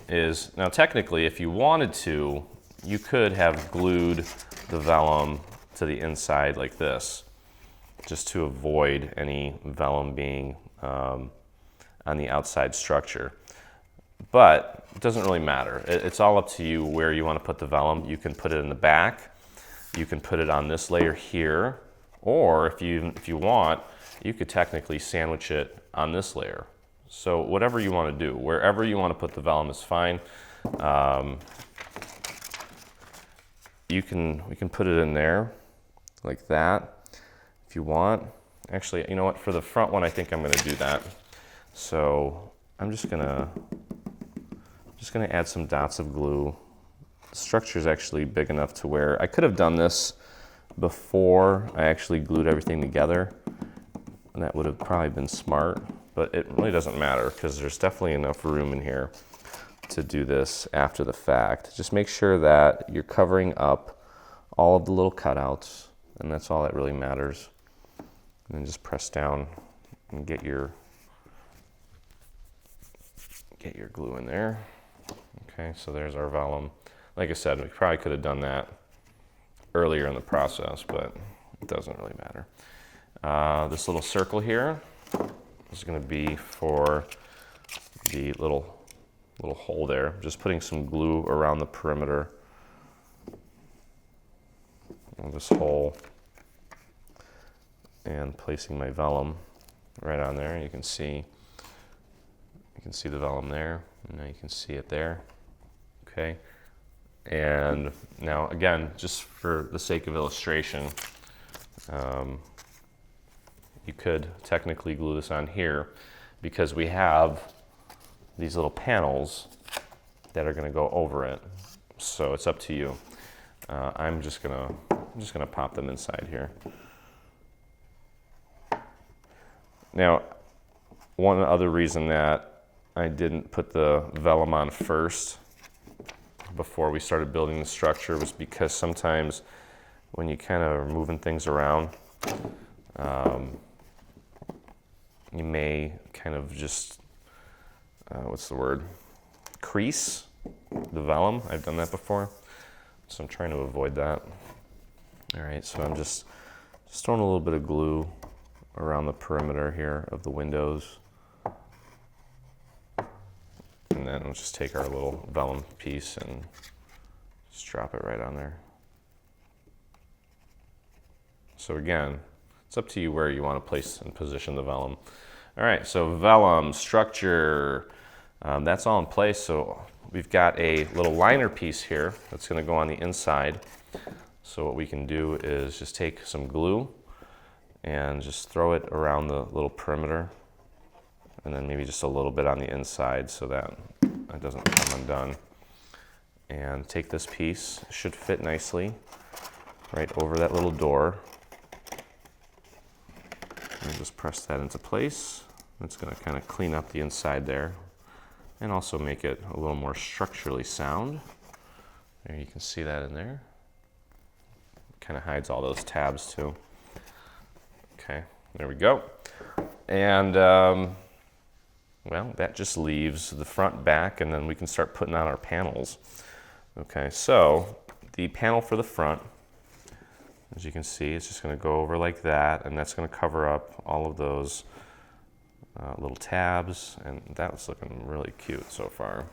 is, now technically if you wanted to, you could have glued the vellum to the inside like this, just to avoid any vellum being on the outside structure. But it doesn't really matter. It's all up to you where you want to put the vellum. You can put it in the back, you can put it on this layer here, or if you want, you could technically sandwich it on this layer. So whatever you want to do, wherever you want to put the vellum is fine. We can put it in there like that if you want. Actually, you know what? For the front one, I think I'm going to do that. So I'm just gonna add some dots of glue. The structure is actually big enough to where I could have done this before I actually glued everything together, and that would have probably been smart. But it really doesn't matter because there's definitely enough room in here to do this after the fact. Just make sure that you're covering up all of the little cutouts, and that's all that really matters. And then just press down and get your get your glue in there. Okay, so there's our vellum. Like I said, we probably could have done that earlier in the process, but it doesn't really matter. This little circle here is going to be for the little hole there. Just putting some glue around the perimeter of this hole and placing my vellum right on there. You can see the vellum there, and now you can see it there. Okay, and now again, just for the sake of illustration, you could technically glue this on here because we have these little panels that are going to go over it. So it's up to you. I'm just gonna pop them inside here. Now, one other reason that I didn't put the vellum on first before we started building the structure was because sometimes when you kind of are moving things around, you may kind of just, what's the word? Crease the vellum. I've done that before, so I'm trying to avoid that. All right, so I'm just throwing a little bit of glue around the perimeter here of the windows. And then we'll just take our little vellum piece and just drop it right on there. So again, it's up to you where you want to place and position the vellum. All right, so vellum, structure, that's all in place. So we've got a little liner piece here that's going to go on the inside. So what we can do is just take some glue and just throw it around the little perimeter, and then maybe just a little bit on the inside so that it doesn't come undone. And take this piece, it should fit nicely right over that little door. And just press that into place. It's going to kind of clean up the inside there and also make it a little more structurally sound. There, you can see that in there. Kind of hides all those tabs too. Okay, there we go. And well, that just leaves the front, back, and then we can start putting on our panels. Okay, so the panel for the front, as you can see, it's just going to go over like that, and that's going to cover up all of those little tabs, and that was looking really cute so far.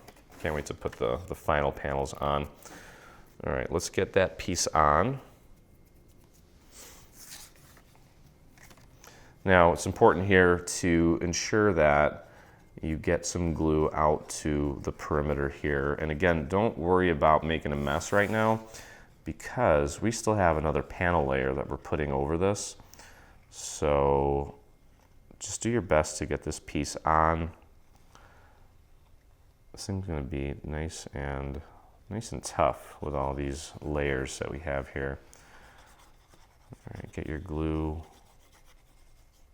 Can't wait to put the final panels on. All right, let's get that piece on. Now, it's important here to ensure that you get some glue out to the perimeter here. And again, don't worry about making a mess right now because we still have another panel layer that we're putting over this. So just do your best to get this piece on. This thing's going to be nice and tough with all these layers that we have here. All right, get your glue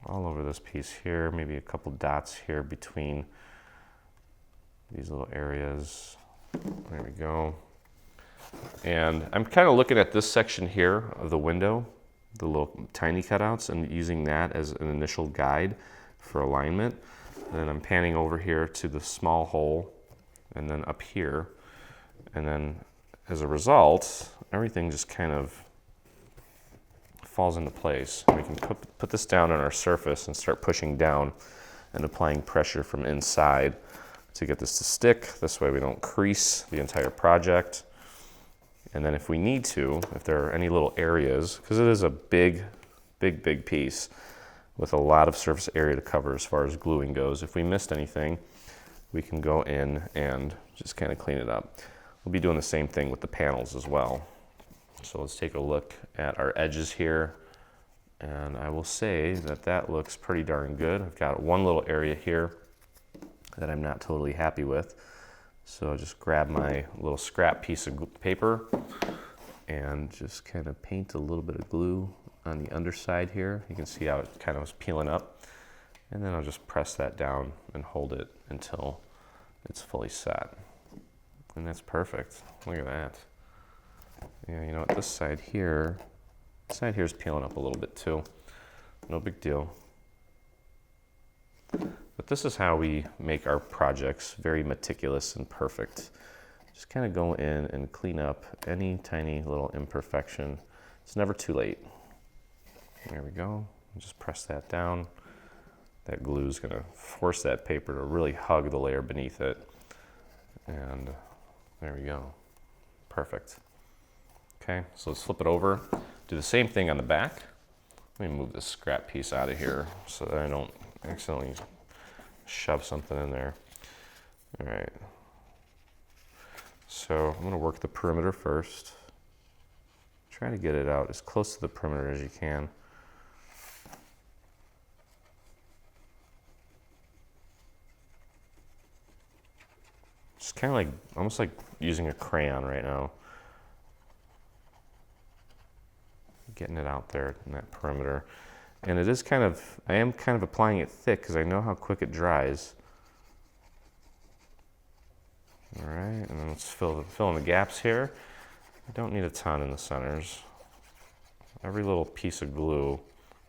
all over this piece here, maybe a couple dots here between these little areas. There we go. And I'm kind of looking at this section here of the window, the little tiny cutouts, and using that as an initial guide for alignment. And then I'm panning over here to the small hole and then up here. And then as a result, everything just kind of falls into place. We can put this down on our surface and start pushing down and applying pressure from inside to get this to stick. This way we don't crease the entire project. And then if we need to, if there are any little areas, because it is a big piece with a lot of surface area to cover as far as gluing goes, if we missed anything, we can go in and just kind of clean it up. We'll be doing the same thing with the panels as well. So let's take a look at our edges here, and I will say that that looks pretty darn good. I've got one little area here that I'm not totally happy with, so I'll just grab my little scrap piece of paper and just kind of paint a little bit of glue on the underside here. You can see how it kind of was peeling up, and then I'll just press that down and hold it until it's fully set, and that's perfect. Look at that. Yeah, you know what, this side here is peeling up a little bit too. No big deal. But this is how we make our projects very meticulous and perfect. Just kind of go in and clean up any tiny little imperfection. It's never too late. There we go. Just press that down. That glue is going to force that paper to really hug the layer beneath it. And there we go. Perfect. Okay, so let's flip it over. Do the same thing on the back. Let me move this scrap piece out of here so that I don't accidentally shove something in there. All right. So I'm going to work the perimeter first. Try to get it out as close to the perimeter as you can. Just kind of like, almost like using a crayon right now. Getting it out there in that perimeter. And it is kind of, I am kind of applying it thick because I know how quick it dries. All right, and then let's fill in the gaps here. I don't need a ton in the centers. Every little piece of glue,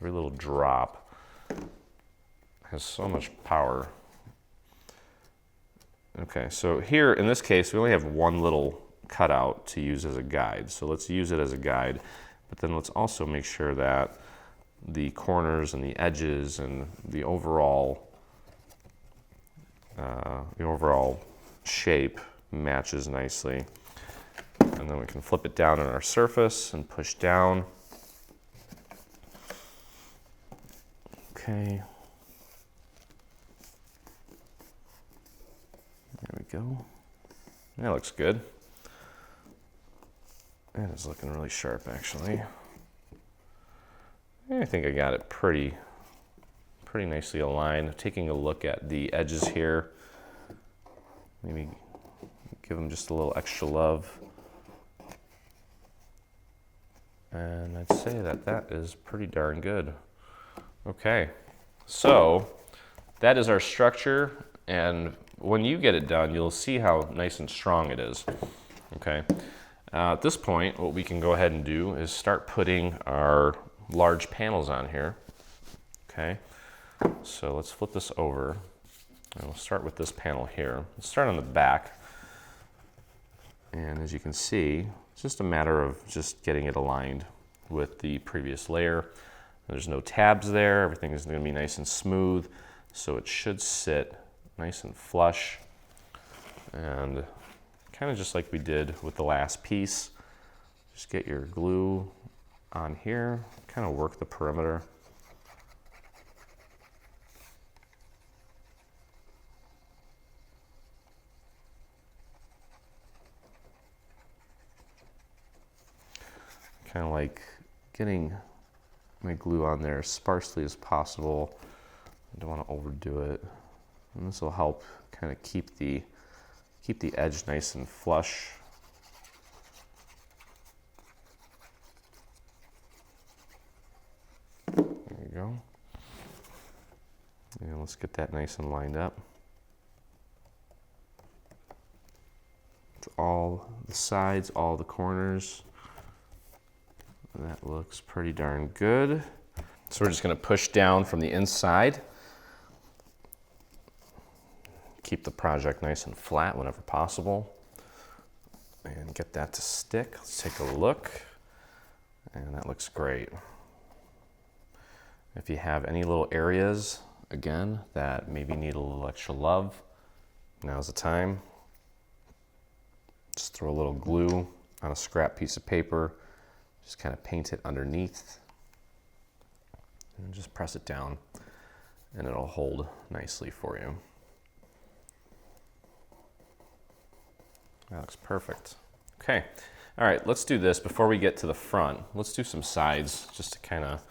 every little drop has so much power. Okay, so here in this case, we only have one little cutout to use as a guide. So let's use it as a guide, but then let's also make sure that the corners and the edges and the overall shape matches nicely. And then we can flip it down on our surface and push down. Okay. There we go. That looks good. That is looking really sharp, actually. I think I got it pretty nicely aligned. Taking a look at the edges here. Maybe give them just a little extra love. And I'd say that that is pretty darn good. Okay, so that is our structure, and when you get it done, you'll see how nice and strong it is. Okay, at this point, what we can go ahead and do is start putting our large panels on here. Okay, so let's flip this over, and we'll start with this panel here. Let's start on the back, and as you can see, it's just a matter of just getting it aligned with the previous layer. There's no tabs there. Everything is going to be nice and smooth, so it should sit nice and flush. And kind of just like we did with the last piece, just get your glue on here, kind of work the perimeter. Kind of like getting my glue on there as sparsely as possible. I don't want to overdo it. And this will help kind of keep the edge nice and flush. There you go. And let's get that nice and lined up. It's all the sides, all the corners. That looks pretty darn good. So we're just going to push down from the inside. Keep the project nice and flat whenever possible. And get that to stick. Let's take a look. And that looks great. If you have any little areas, again, that maybe need a little extra love, now's the time. Just throw a little glue on a scrap piece of paper. Just kind of paint it underneath and just press it down and it'll hold nicely for you. That looks perfect. Okay, all right, let's do this before we get to the front. Let's do some sides just to kind of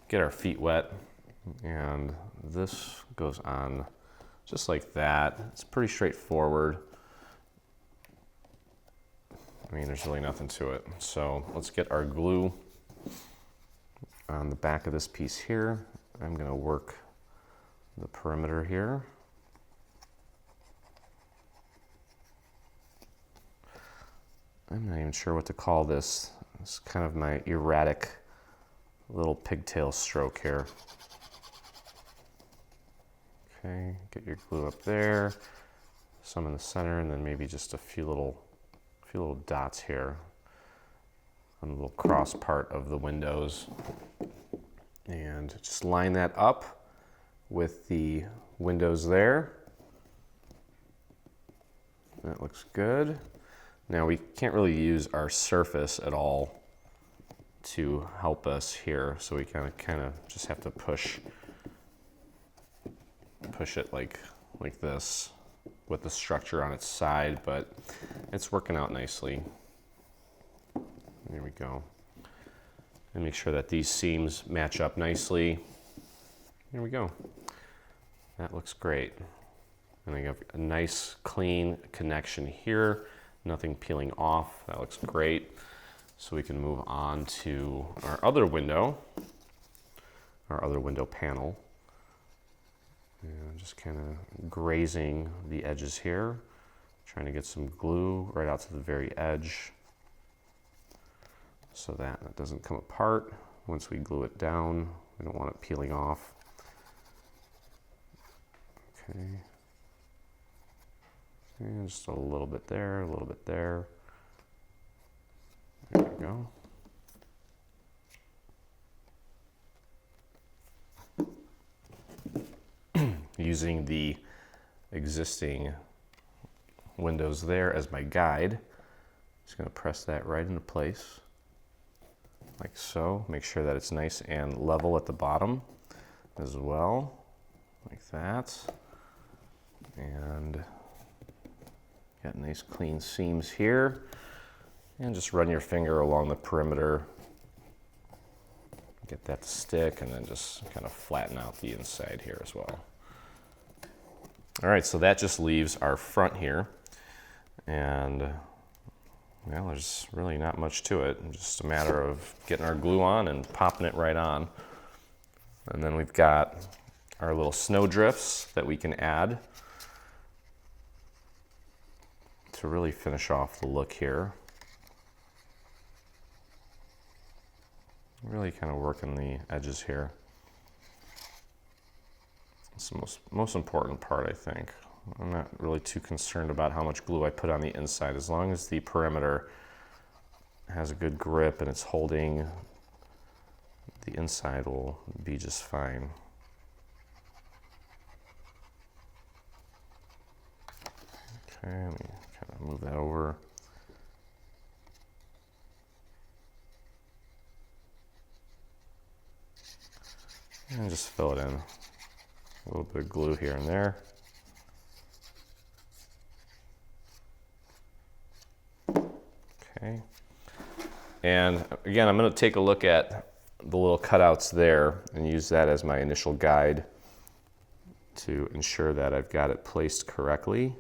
get our feet wet. And this goes on just like that. It's pretty straightforward. I mean, there's really nothing to it. So let's get our glue on the back of this piece here. I'm going to work the perimeter here. I'm not even sure what to call this. It's kind of my erratic little pigtail stroke here. Okay, get your glue up there, some in the center, and then maybe just a few little dots here on the little cross part of the windows. And just line that up with the windows there. That looks good. Now we can't really use our surface at all to help us here, so we kind of just have to push it like this with the structure on its side, but it's working out nicely. There we go. And make sure that these seams match up nicely. There we go. That looks great. And I have a nice clean connection here, nothing peeling off. That looks great. So we can move on to our other window panel. And just kind of grazing the edges here, trying to get some glue right out to the very edge so that it doesn't come apart once we glue it down. We don't want it peeling off. Okay. And just a little bit there, a little bit there. There we go. Using the existing windows there as my guide, just going to press that right into place, like so. Make sure that it's nice and level at the bottom as well, like that. And got nice clean seams here. And just run your finger along the perimeter, get that to stick, and then just kind of flatten out the inside here as well. All right, so that just leaves our front here. And well, there's really not much to it. Just a matter of getting our glue on and popping it right on. And then we've got our little snow drifts that we can add to really finish off the look here. Really kind of working the edges here. It's the most important part, I think. I'm not really too concerned about how much glue I put on the inside, as long as the perimeter has a good grip and it's holding, the inside will be just fine. Okay, let me kind of move that over. And just fill it in. A little bit of glue here and there. Okay. And again, I'm going to take a look at the little cutouts there and use that as my initial guide to ensure that I've got it placed correctly.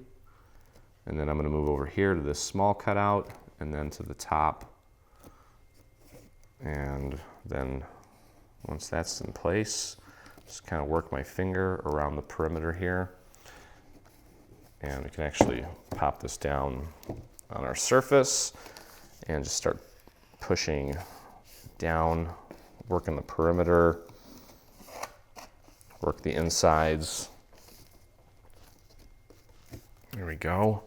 And then I'm going to move over here to this small cutout and then to the top. And then once that's in place, just kind of work my finger around the perimeter here. And we can actually pop this down on our surface and just start pushing down, working the perimeter, work the insides. There we go.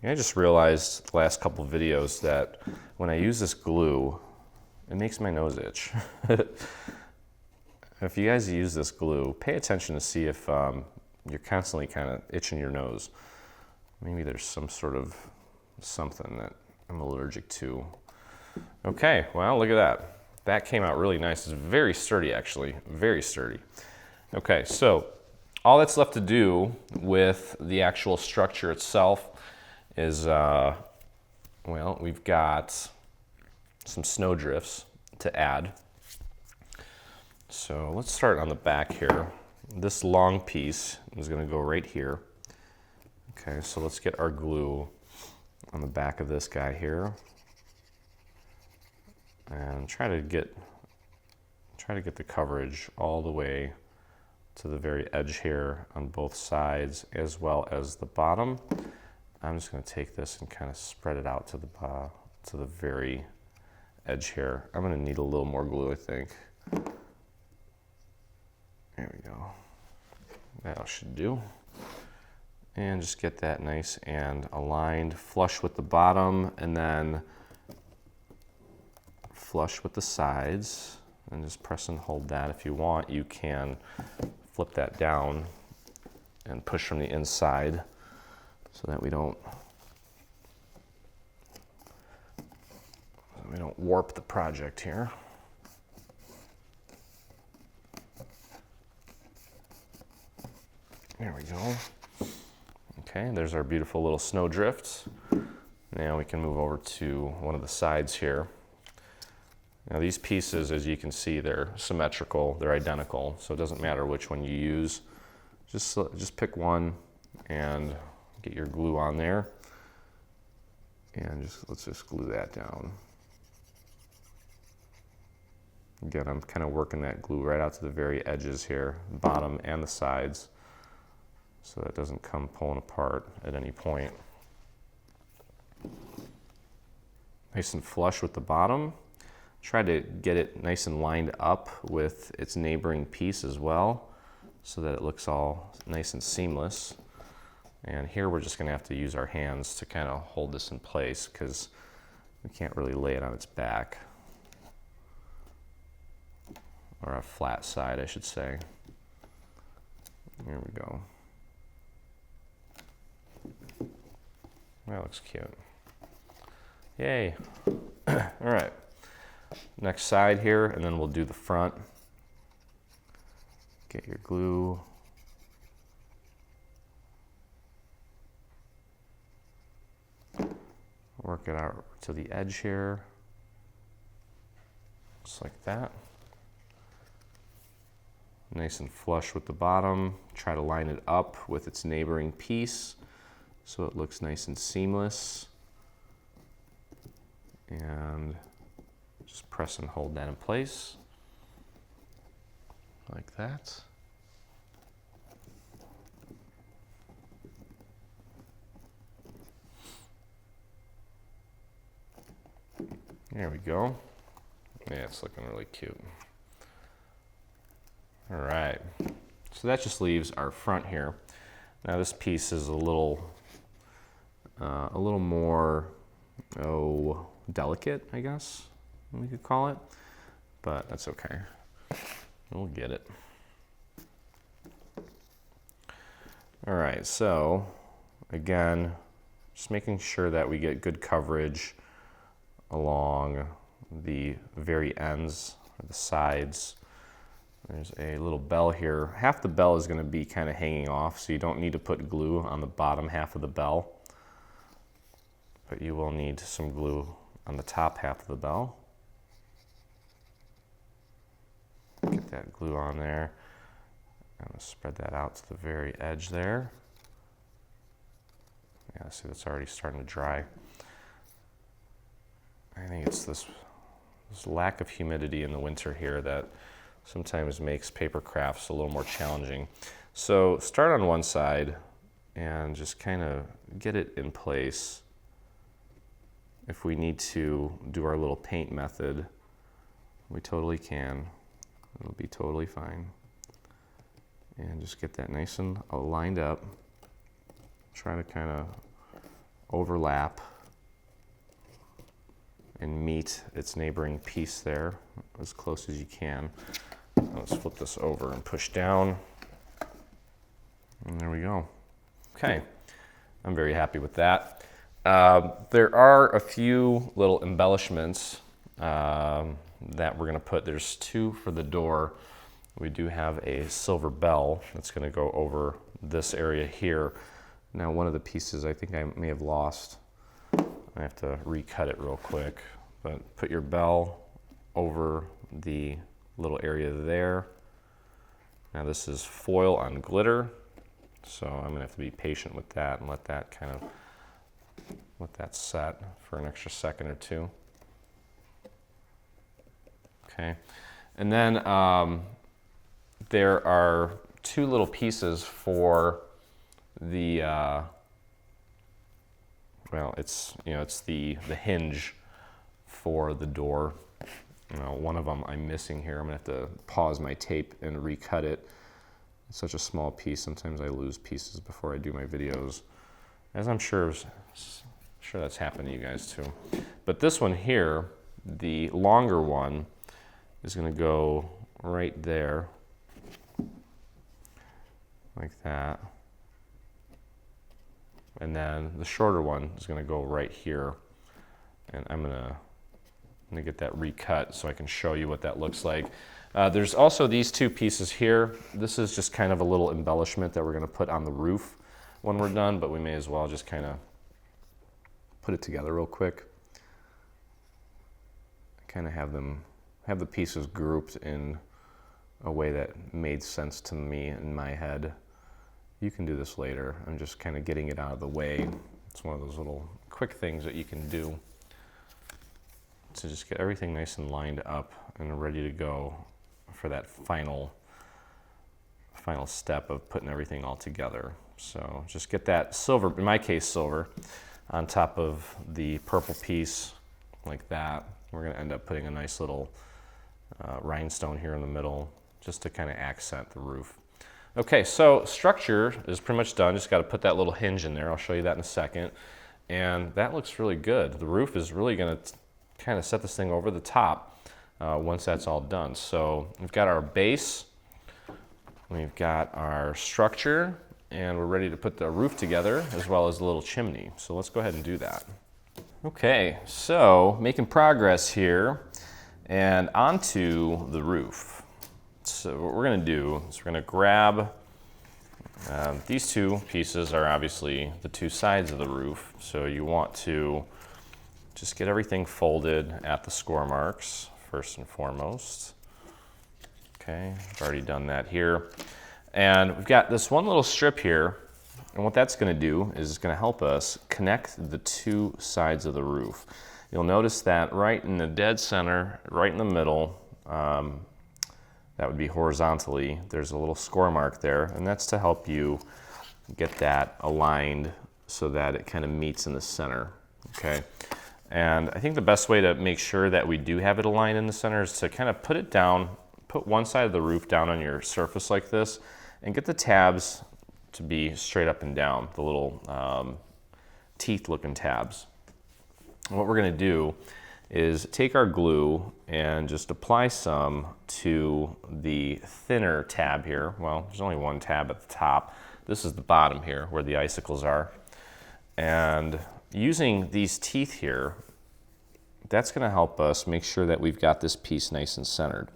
I just realized the last couple of videos that when I use this glue, it makes my nose itch. If you guys use this glue, pay attention to see if you're constantly kind of itching your nose. Maybe there's some sort of something that I'm allergic to. Okay, well, look at that. That came out really nice. It's very sturdy, actually, very sturdy. Okay, so all that's left to do with the actual structure itself is, well, we've got some snow drifts to add. So let's start on the back here. This long piece is going to go right here. Okay, so let's get our glue on the back of this guy here, and try to get the coverage all the way to the very edge here on both sides, as well as the bottom. I'm just going to take this and kind of spread it out to the very edge here. I'm going to need a little more glue, I think. There we go. That should do. And just get that nice and aligned, flush with the bottom, and then flush with the sides. And just press and hold that. If you want, you can flip that down and push from the inside so that we don't warp the project here. There we go. Okay, there's our beautiful little snow drifts. Now we can move over to one of the sides here. Now these pieces, as you can see, they're symmetrical, they're identical, so it doesn't matter which one you use. Just pick one and get your glue on there. And let's just glue that down. Again, I'm kind of working that glue right out to the very edges here, bottom and the sides, so that it doesn't come pulling apart at any point. Nice and flush with the bottom. Try to get it nice and lined up with its neighboring piece as well, so that it looks all nice and seamless. And here we're just going to have to use our hands to kind of hold this in place because we can't really lay it on its back. Or a flat side, I should say. There we go. That looks cute. Yay. All right. Next side here, and then we'll do the front. Get your glue. Work it out to the edge here. Just like that. Nice and flush with the bottom. Try to line it up with its neighboring piece so it looks nice and seamless. And just press and hold that in place like that. There we go. Yeah, it's looking really cute. All right, so that just leaves our front here. Now this piece is a little more, delicate, I guess we could call it, but that's okay. We'll get it. All right, so again, just making sure that we get good coverage along the very ends or the sides. There's a little bell here. Half the bell is going to be kind of hanging off, so you don't need to put glue on the bottom half of the bell, but you will need some glue on the top half of the bell. Get that glue on there. I'm going to spread that out to the very edge there. Yeah, see, that's already starting to dry. I think it's this lack of humidity in the winter here that sometimes makes paper crafts a little more challenging. So start on one side and just kind of get it in place. If we need to do our little paint method, we totally can. It'll be totally fine. And just get that nice and lined up. Try to kind of overlap and meet its neighboring piece there as close as you can. Let's flip this over and push down. And there we go. Okay, I'm very happy with that. There are a few little embellishments that we're gonna put. There's two for the door. We do have a silver bell that's gonna go over this area here. Now, one of the pieces I think I may have lost. I have to recut it real quick, but put your bell over the little area there. Now this is foil on glitter, so I'm gonna have to be patient with that and let that set for an extra second or two. Okay, and then there are two little pieces for the well, it's the hinge for the door. One of them I'm missing here. I'm gonna have to pause my tape and recut it. It's such a small piece. Sometimes I lose pieces before I do my videos, as I'm sure that's happened to you guys too. But this one here, the longer one, is going to go right there, like that. And then the shorter one is going to go right here. And I'm going to get that recut so I can show you what that looks like. There's also these two pieces here. This is just kind of a little embellishment that we're going to put on the roof when we're done, but we may as well just kind of put it together real quick. Kind of have the pieces grouped in a way that made sense to me in my head. You can do this later. I'm just kind of getting it out of the way. It's one of those little quick things that you can do to just get everything nice and lined up and ready to go for that final step of putting everything all together. So just get that silver, in my case silver, on top of the purple piece like that. We're going to end up putting a nice little rhinestone here in the middle just to kind of accent the roof. Okay, so structure is pretty much done. Just got to put that little hinge in there. I'll show you that in a second. And that looks really good. The roof is really going to kind of set this thing over the top once that's all done. So we've got our base, we've got our structure, and we're ready to put the roof together as well as the little chimney. So let's go ahead and do that. Okay, so making progress here and onto the roof. So what we're going to do is we're going to grab, these two pieces are obviously the two sides of the roof. So you want to just get everything folded at the score marks first and foremost. Okay, I've already done that here. And we've got this one little strip here. And what that's going to do is it's going to help us connect the two sides of the roof. You'll notice that right in the dead center, right in the middle, that would be horizontally, there's a little score mark there, and that's to help you get that aligned so that it kind of meets in the center, okay? And I think the best way to make sure that we do have it aligned in the center is to kind of put it down, put one side of the roof down on your surface like this, and get the tabs to be straight up and down, the little teeth-looking tabs. And what we're gonna do is take our glue and just apply some to the thinner tab here. Well, there's only one tab at the top. This is the bottom here where the icicles are. And using these teeth here, that's gonna help us make sure that we've got this piece nice and centered.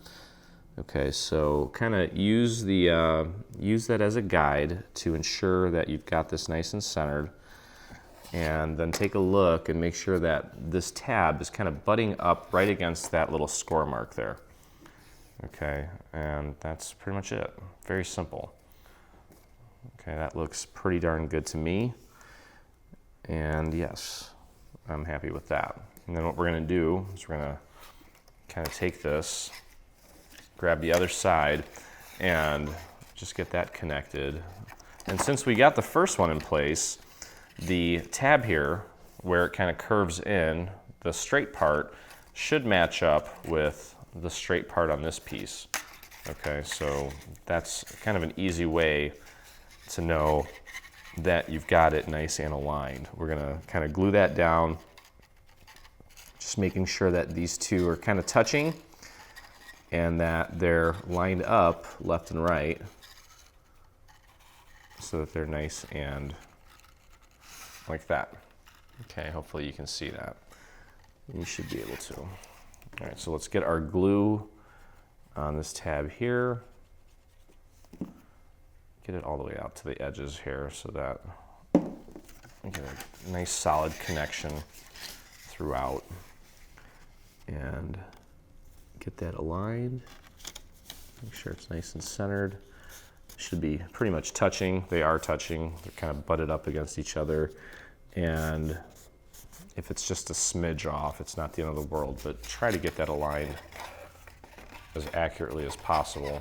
Okay, so kind of use that as a guide to ensure that you've got this nice and centered. And then take a look and make sure that this tab is kind of butting up right against that little score mark there. Okay, and that's pretty much it. Very simple. Okay, that looks pretty darn good to me. And yes, I'm happy with that. And then what we're gonna do is we're gonna kind of take this, grab the other side, and just get that connected. And since we got the first one in place, the tab here, where it kind of curves in, the straight part should match up with the straight part on this piece. Okay, so that's kind of an easy way to know that you've got it nice and aligned. We're gonna kind of glue that down, just making sure that these two are kind of touching and that they're lined up left and right so that they're nice and like that. Okay, hopefully you can see that. You should be able to. All right, so let's get our glue on this tab here. Get it all the way out to the edges here so that we get a nice solid connection throughout. And get that aligned. Make sure it's nice and centered. Should be pretty much touching. They are touching. They're kind of butted up against each other. And if it's just a smidge off, it's not the end of the world, but try to get that aligned as accurately as possible.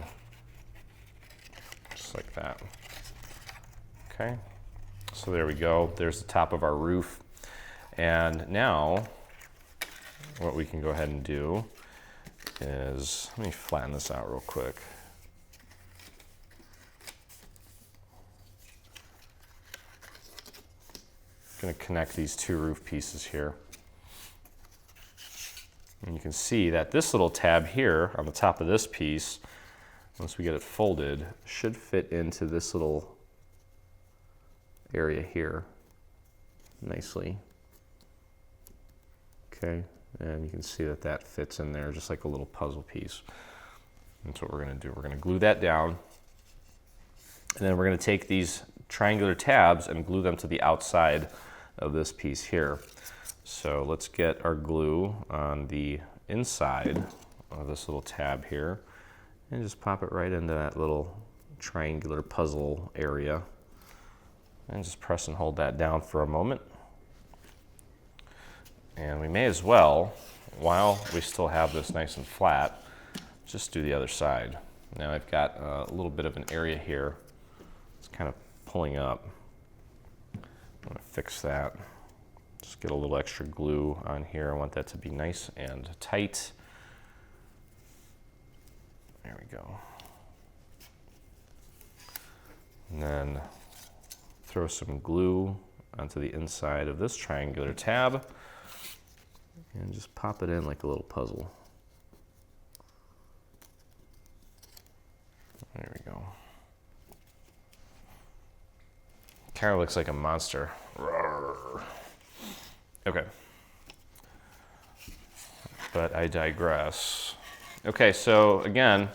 Just like that. Okay, so there we go. There's the top of our roof. And now what we can go ahead and do is, let me flatten this out real quick. going to connect these two roof pieces here. And you can see that this little tab here on the top of this piece, once we get it folded, should fit into this little area here nicely. Okay, and you can see that that fits in there just like a little puzzle piece. That's what we're going to do. We're going to glue that down, and then we're going to take these triangular tabs and glue them to the outside of this piece here. So let's get our glue on the inside of this little tab here and just pop it right into that little triangular puzzle area, and just press and hold that down for a moment. And we may as well, while we still have this nice and flat, just do the other side. Now I've got a little bit of an area here. It's kind of pulling up. I'm going to fix that. Just get a little extra glue on here. I want that to be nice and tight. There we go. And then throw some glue onto the inside of this triangular tab and just pop it in like a little puzzle. There we go. Kind of looks like a monster. Roar. Okay. But I digress. Okay, so again,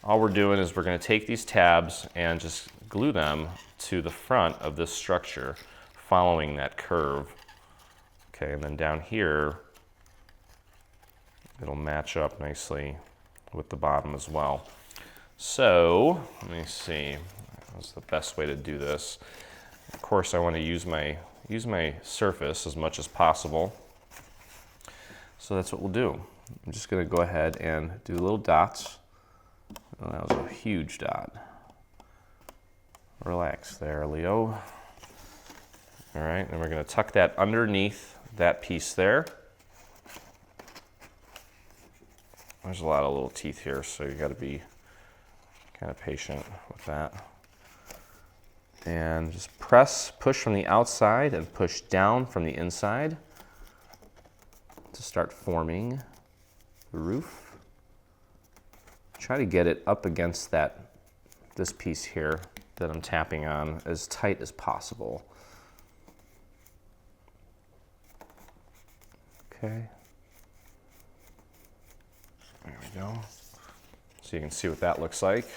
all we're doing is we're going to take these tabs and just glue them to the front of this structure, following that curve. Okay, and then down here, it'll match up nicely with the bottom as well. So, let me see, what's the best way to do this? Of course, I want to use my surface as much as possible. So that's what we'll do. I'm just going to go ahead and do little dots. Oh, that was a huge dot. Relax there, Leo. All right, and we're going to tuck that underneath that piece there. There's a lot of little teeth here, so you got to be kind of patient with that. And just push from the outside and push down from the inside to start forming the roof. Try to get it up against this piece here that I'm tapping on as tight as possible. Okay. There we go. So you can see what that looks like.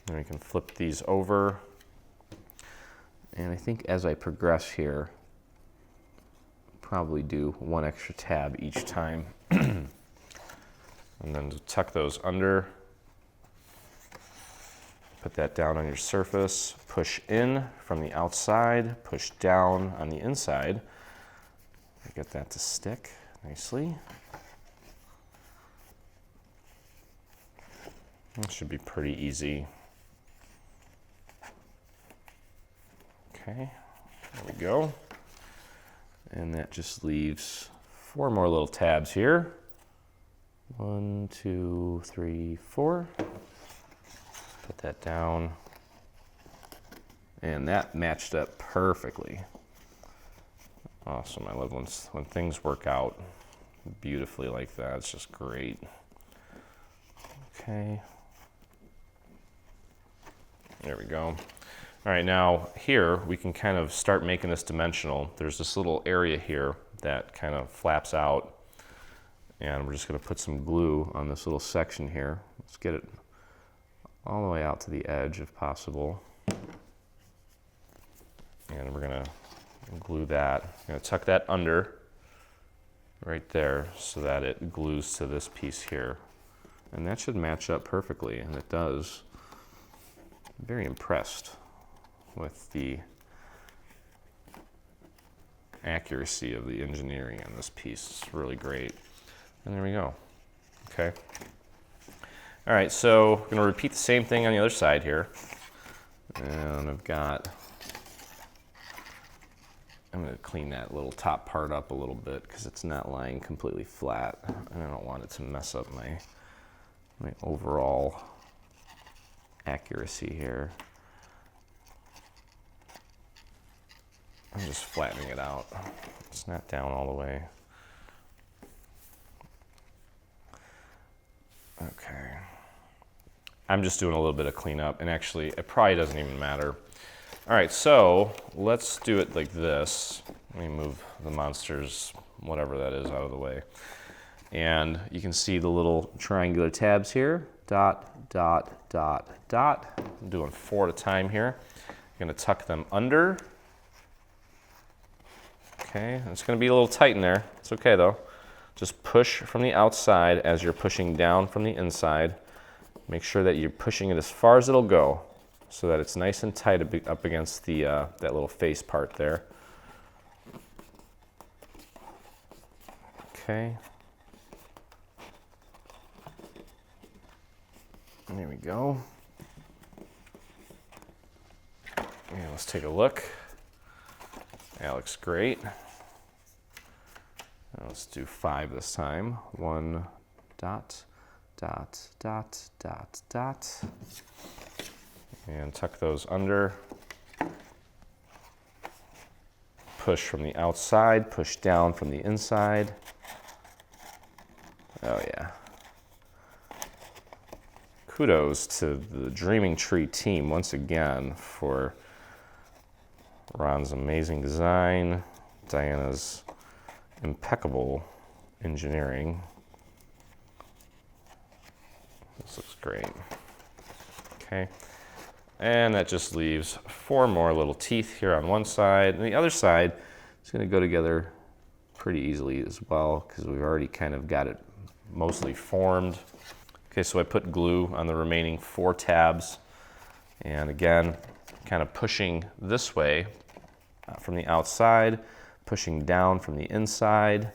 And we can flip these over. And I think as I progress here, probably do one extra tab each time. And then tuck those under. Put that down on your surface. Push in from the outside. Push down on the inside. Get that to stick nicely. That should be pretty easy. Okay, there we go. And that just leaves 4 more little tabs here. 1, 2, 3, 4. Put that down. And that matched up perfectly. Awesome, I love when things work out beautifully like that. It's just great. Okay. There we go. All right, now here we can kind of start making this dimensional. There's this little area here that kind of flaps out, and we're just going to put some glue on this little section here. Let's get it all the way out to the edge if possible. And we're going to glue that. I'm going to tuck that under right there so that it glues to this piece here. And that should match up perfectly, and it does. I'm very impressed with the accuracy of the engineering on this piece. It's really great. And there we go. Okay. All right, so we're going to repeat the same thing on the other side here. And I'm going to clean that little top part up a little bit because it's not lying completely flat. And I don't want it to mess up my overall accuracy here. I'm just flattening it out. It's not down all the way. Okay. I'm just doing a little bit of cleanup, and actually, it probably doesn't even matter. All right, so let's do it like this. Let me move the monsters, whatever that is, out of the way. And you can see the little triangular tabs here. Dot, dot, dot, dot. I'm doing 4 at a time here. I'm gonna tuck them under. Okay, it's gonna be a little tight in there. It's okay though. Just push from the outside as you're pushing down from the inside. Make sure that you're pushing it as far as it'll go so that it's nice and tight up against the that little face part there. Okay. There we go. Yeah, let's take a look. That looks great. Now let's do 5 this time. 1 dot, dot, dot, dot, dot. And tuck those under. Push from the outside, push down from the inside. Oh yeah. Kudos to the Dreaming Tree team once again for Ron's amazing design, Diana's impeccable engineering. This looks great. Okay, and that just leaves 4 more little teeth here on one side, and the other side is going to go together pretty easily as well because we've already kind of got it mostly formed. Okay, so I put glue on the remaining 4 tabs, and again, kind of pushing this way from the outside, pushing down from the inside.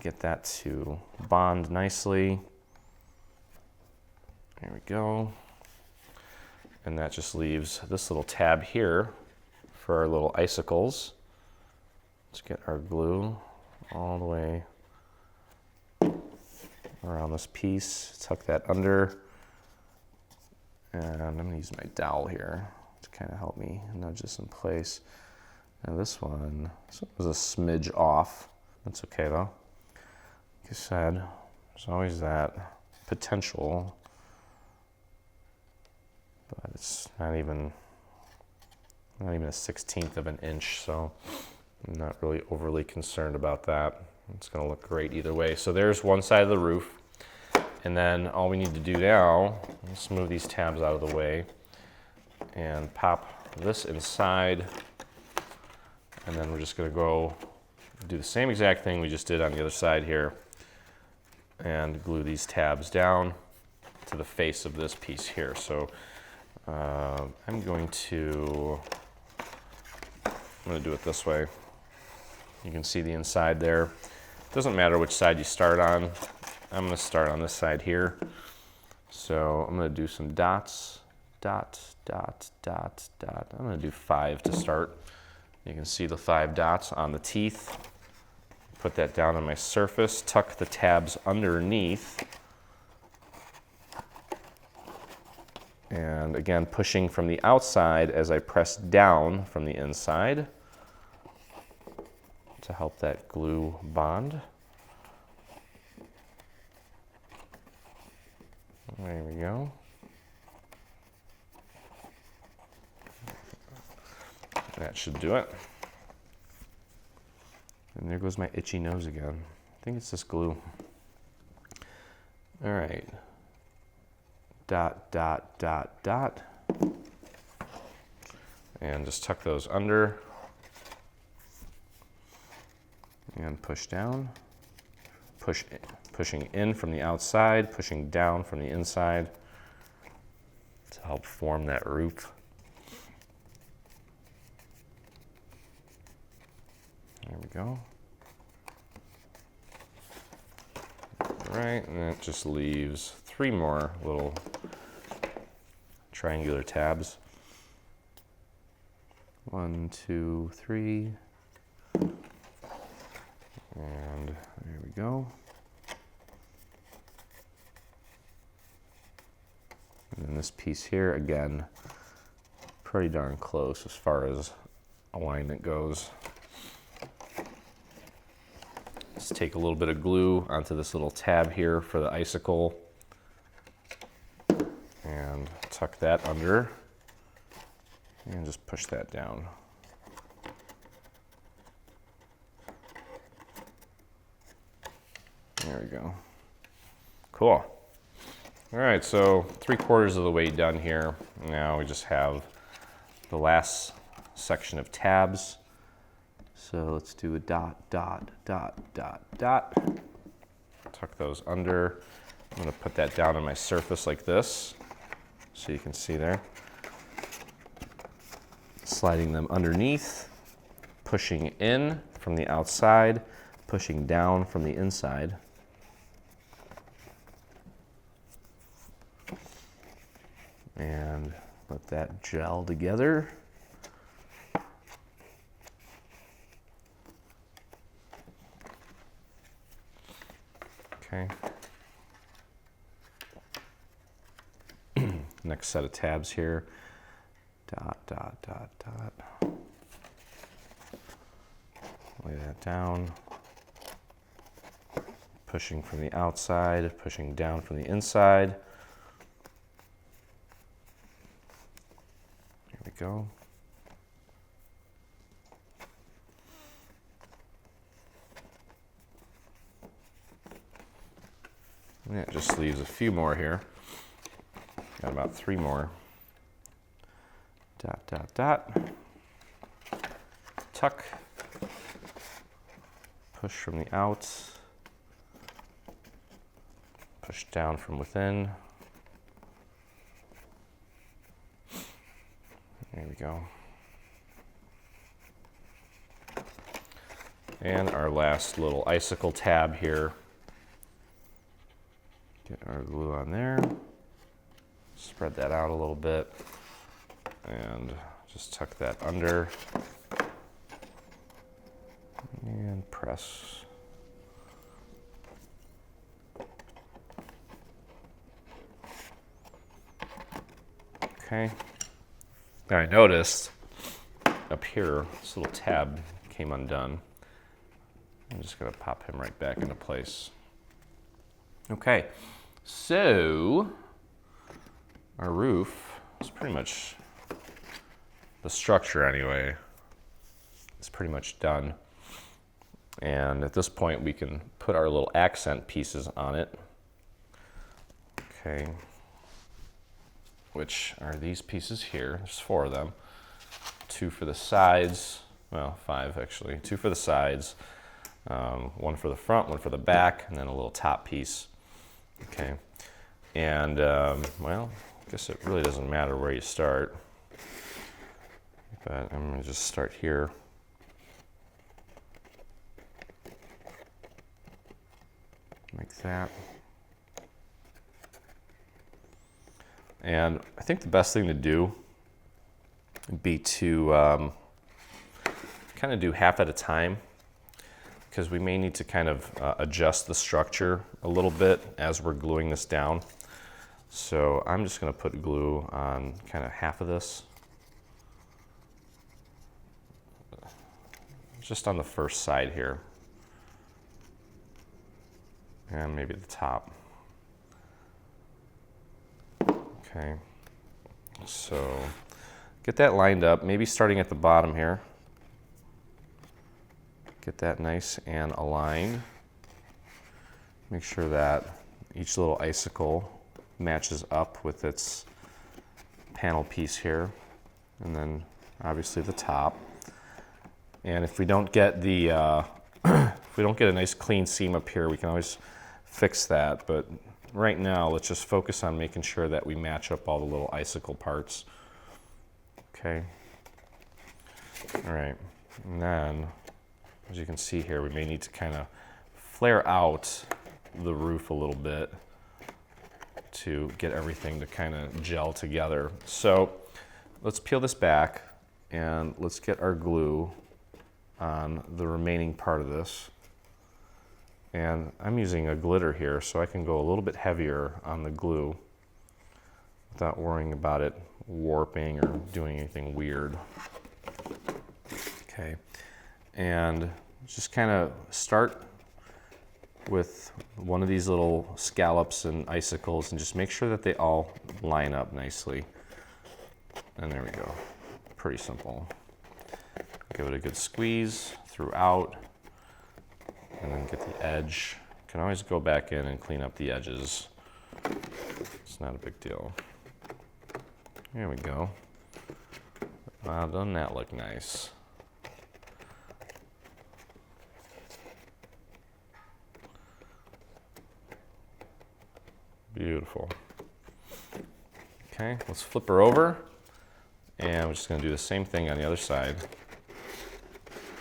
Get that to bond nicely. There we go. And that just leaves this little tab here for our little icicles. Let's get our glue all the way around this piece, tuck that under, and I'm going to use my dowel here to kind of help me nudge this in place. Now this one was a smidge off. That's okay though. Like I said, there's always that potential, but it's not even a 1/16 of an inch, so I'm not really overly concerned about that. It's going to look great either way. So there's one side of the roof. And then all we need to do now, let's move these tabs out of the way and pop this inside. And then we're just going to go do the same exact thing we just did on the other side here and glue these tabs down to the face of this piece here. So I'm going to do it this way. You can see the inside there. Doesn't matter which side you start on. I'm going to start on this side here. So I'm going to do some dots, dot, dot, dot, dot. I'm going to do 5 to start. You can see the 5 dots on the teeth. Put that down on my surface, tuck the tabs underneath. And again, pushing from the outside as I press down from the inside to help that glue bond. There we go. That should do it. And there goes my itchy nose again. I think it's this glue. All right. Dot, dot, dot, dot. And just tuck those under. And push down. Pushing in from the outside, pushing down from the inside to help form that roof. There we go. All right, and that just leaves 3 more little triangular tabs. 1, 2, 3. And there we go. And then this piece here, again, pretty darn close as far as alignment goes. Let's take a little bit of glue onto this little tab here for the icicle and tuck that under and just push that down. There we go. Cool. All right, so 3/4 of the way done here. Now we just have the last section of tabs. So let's do a dot, dot, dot, dot, dot. Tuck those under. I'm gonna put that down on my surface like this, so you can see there. Sliding them underneath, pushing in from the outside, pushing down from the inside. And let that gel together. Okay. Next set of tabs here. Dot, dot, dot, dot. Lay that down. Pushing from the outside, pushing down from the inside. Here we go. And that just leaves a few more here. Got about 3 more. Dot, dot, dot. Tuck. Push from the out. Push down from within. There we go. And our last little icicle tab here. Get our glue on there. Spread that out a little bit. And just tuck that under. And press. Okay. Now I noticed up here, this little tab came undone. I'm just gonna pop him right back into place. Okay, so our roof is pretty much, the structure anyway, is pretty much done. And at this point we can put our little accent pieces on it. Okay. Which are these pieces here. There's 4 of them. 2 for the sides, well, 5 actually. 2 for the sides, 1 for the front, 1 for the back, and then a little top piece. Okay, and well, I guess it really doesn't matter where you start, but I'm gonna just start here. Like that. And I think the best thing to do would be to kind of do half at a time, because we may need to kind of adjust the structure a little bit as we're gluing this down. So I'm just going to put glue on kind of half of this, just on the first side here, and maybe the top. Okay, so get that lined up, maybe starting at the bottom here. Get that nice and aligned. Make sure that each little icicle matches up with its panel piece here, and then obviously the top. And if we don't get the if we don't get a nice clean seam up here, we can always fix that, but right now, let's just focus on making sure that we match up all the little icicle parts. Okay. All right. And then, as you can see here, we may need to kind of flare out the roof a little bit to get everything to kind of gel together. So let's peel this back and let's get our glue on the remaining part of this. And I'm using a glitter here, so I can go a little bit heavier on the glue without worrying about it warping or doing anything weird. Okay, and just kind of start with one of these little scallops and icicles and just make sure that they all line up nicely. And there we go. Pretty simple. Give it a good squeeze throughout and then get the edge. You can always go back in and clean up the edges. It's not a big deal. There we go. Wow, doesn't that look nice? Beautiful. Okay, let's flip her over. And we're just going to do the same thing on the other side.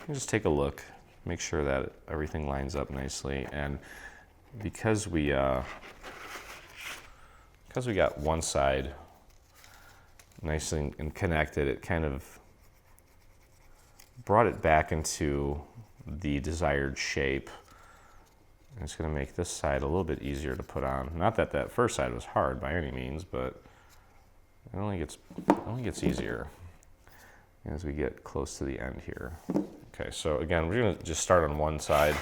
And just take a look. Make sure that everything lines up nicely. And because we got one side nice and connected, it kind of brought it back into the desired shape. And it's going to make this side a little bit easier to put on. Not that that first side was hard by any means, but it only gets easier as we get close to the end here. Okay, so again, we're going to just start on one side,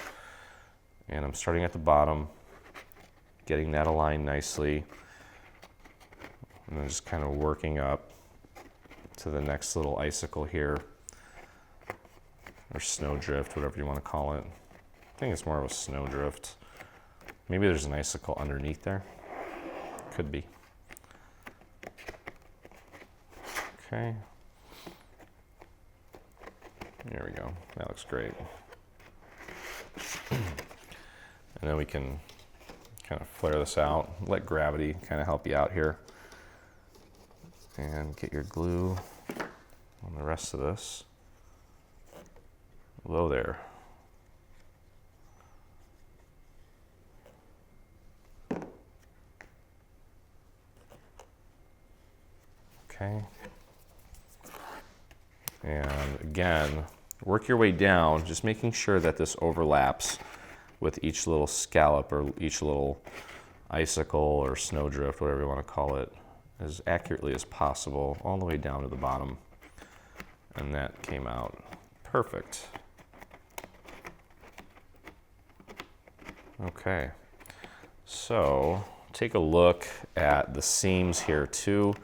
and I'm starting at the bottom, getting that aligned nicely, and then just kind of working up to the next little icicle here, or snowdrift, whatever you want to call it. I think it's more of a snowdrift. Maybe there's an icicle underneath there. Could be. Okay. There we go. That looks great. And then we can kind of flare this out. Let gravity kind of help you out here. And get your glue on the rest of this. Whoa there. Okay. And again, work your way down, just making sure that this overlaps with each little scallop or each little icicle or snowdrift, whatever you want to call it, as accurately as possible, all the way down to the bottom. And that came out perfect. Okay, so take a look at the seams here too.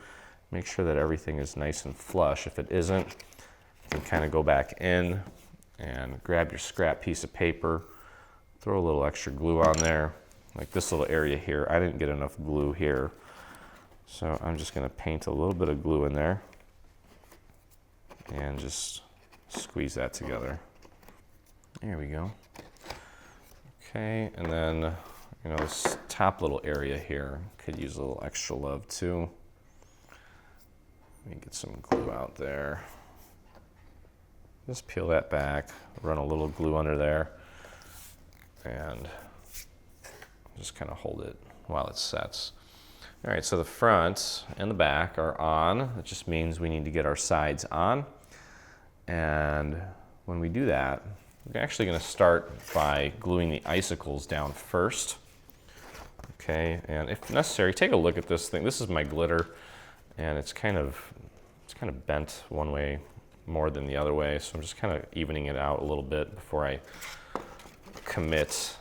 Make sure that everything is nice and flush. If it isn't, you can kind of go back in and grab your scrap piece of paper, throw a little extra glue on there. Like this little area here, I didn't get enough glue here. So I'm just gonna paint a little bit of glue in there and just squeeze that together. There we go. Okay, and then, you know, this top little area here could use a little extra love too. Let me get some glue out there. Just peel that back, run a little glue under there, and just kind of hold it while it sets. All right, so the front and the back are on. That just means we need to get our sides on. And when we do that, we're actually going to start by gluing the icicles down first. Okay, and if necessary, take a look at this thing. This is my glitter, and it's kind of bent one way more than the other way, so I'm just kind of evening it out a little bit before I commit.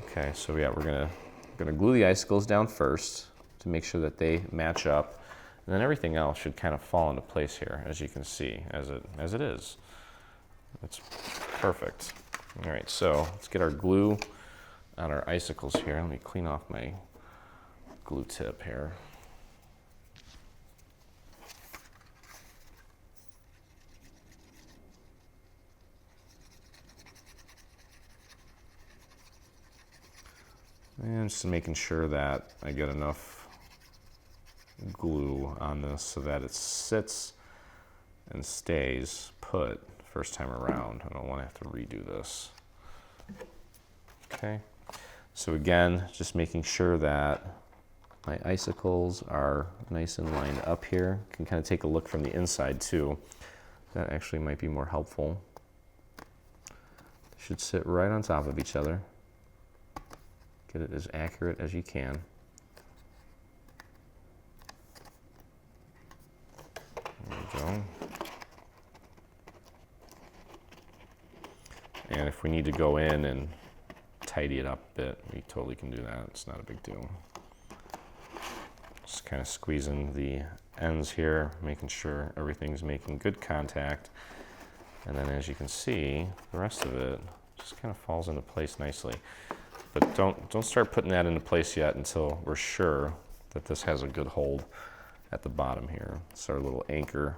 Okay, so yeah, we're gonna glue the icicles down first to make sure that they match up, and then everything else should kind of fall into place here, as you can see, as it is. It's perfect. All right, so let's get our glue on our icicles here. Let me clean off my glue tip here. And just making sure that I get enough glue on this so that it sits and stays put first time around. I don't want to have to redo this. Okay, so again, just making sure that my icicles are nice and lined up here. You can kind of take a look from the inside too. That actually might be more helpful. Should sit right on top of each other. Get it as accurate as you can. There we go. And if we need to go in and tidy it up a bit, we totally can do that. It's not a big deal. Just kind of squeezing the ends here, making sure everything's making good contact. And then as you can see, the rest of it just kind of falls into place nicely. But don't start putting that into place yet until we're sure that this has a good hold at the bottom here. It's our little anchor.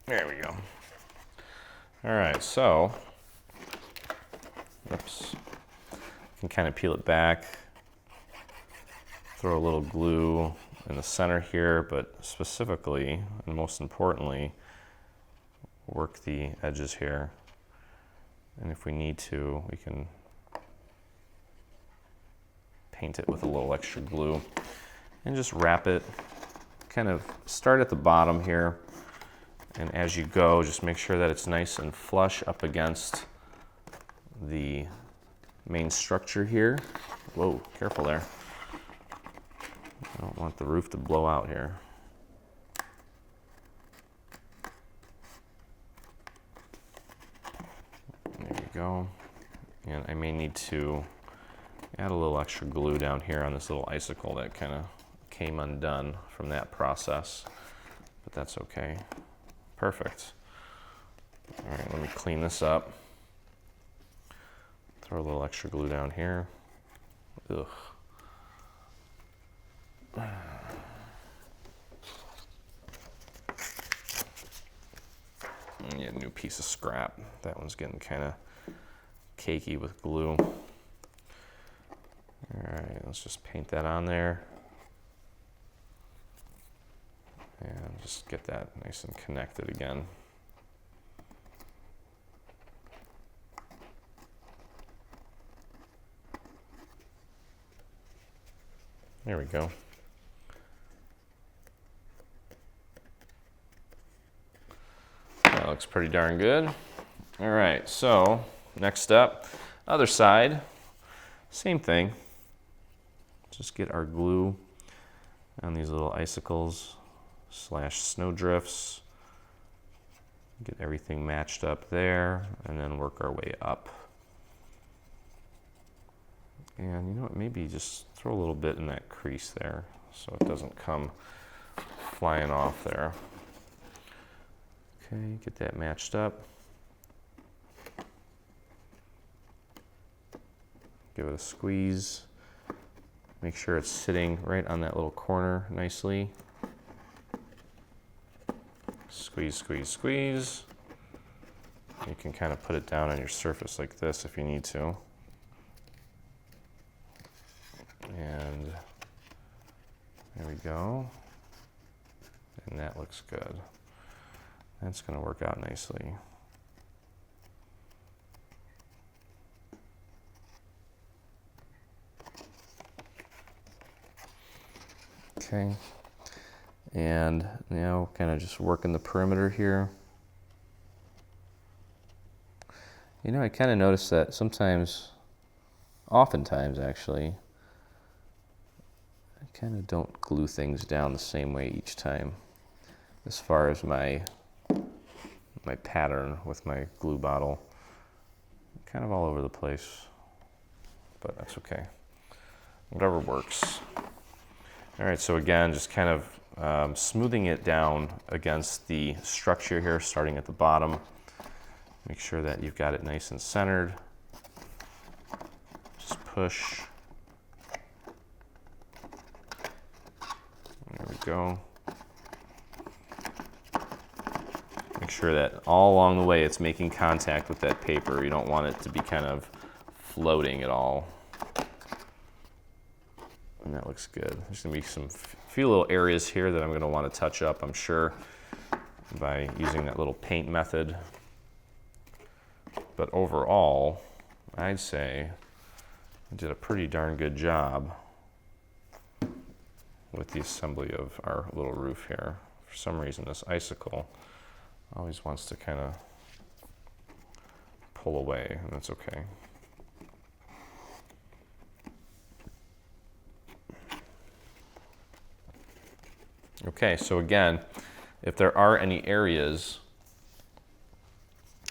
There we go. All right, so, oops, you can kind of peel it back, throw a little glue in the center here, but specifically, and most importantly, work the edges here. And if we need to, we can paint it with a little extra glue and just wrap it. Kind of start at the bottom here, and as you go, just make sure that it's nice and flush up against the main structure here. Whoa, careful there. I don't want the roof to blow out here. There you go. And I may need to add a little extra glue down here on this little icicle that kind of came undone from that process, but that's okay. Perfect. All right, let me clean this up. Throw a little extra glue down here. Ugh. And get a new piece of scrap. That one's getting kind of cakey with glue. All right, let's just paint that on there. And just get that nice and connected again. There we go. That looks pretty darn good. All right, so next up, other side, same thing. Just get our glue on these little icicles / snow drifts. Get everything matched up there, and then work our way up. And you know what, maybe just throw a little bit in that crease there so it doesn't come flying off there. Okay, get that matched up. Give it a squeeze. Make sure it's sitting right on that little corner nicely. Squeeze, squeeze, squeeze. You can kind of put it down on your surface like this if you need to. And there we go. And that looks good. That's going to work out nicely. Okay. And now kind of just working the perimeter here. You know, I kind of noticed that sometimes, oftentimes actually, I kind of don't glue things down the same way each time as far as my pattern with my glue bottle. Kind of all over the place, but that's okay. Whatever works. All right, so again, just kind of smoothing it down against the structure here, starting at the bottom. Make sure that you've got it nice and centered. Just push. There we go. Make sure that all along the way it's making contact with that paper. You don't want it to be kind of floating at all. And that looks good. There's gonna be some few little areas here that I'm gonna want to touch up, I'm sure, by using that little paint method. But overall, I'd say I did a pretty darn good job with the assembly of our little roof here. For some reason, this icicle always wants to kind of pull away, and that's okay. Okay, so again, if there are any areas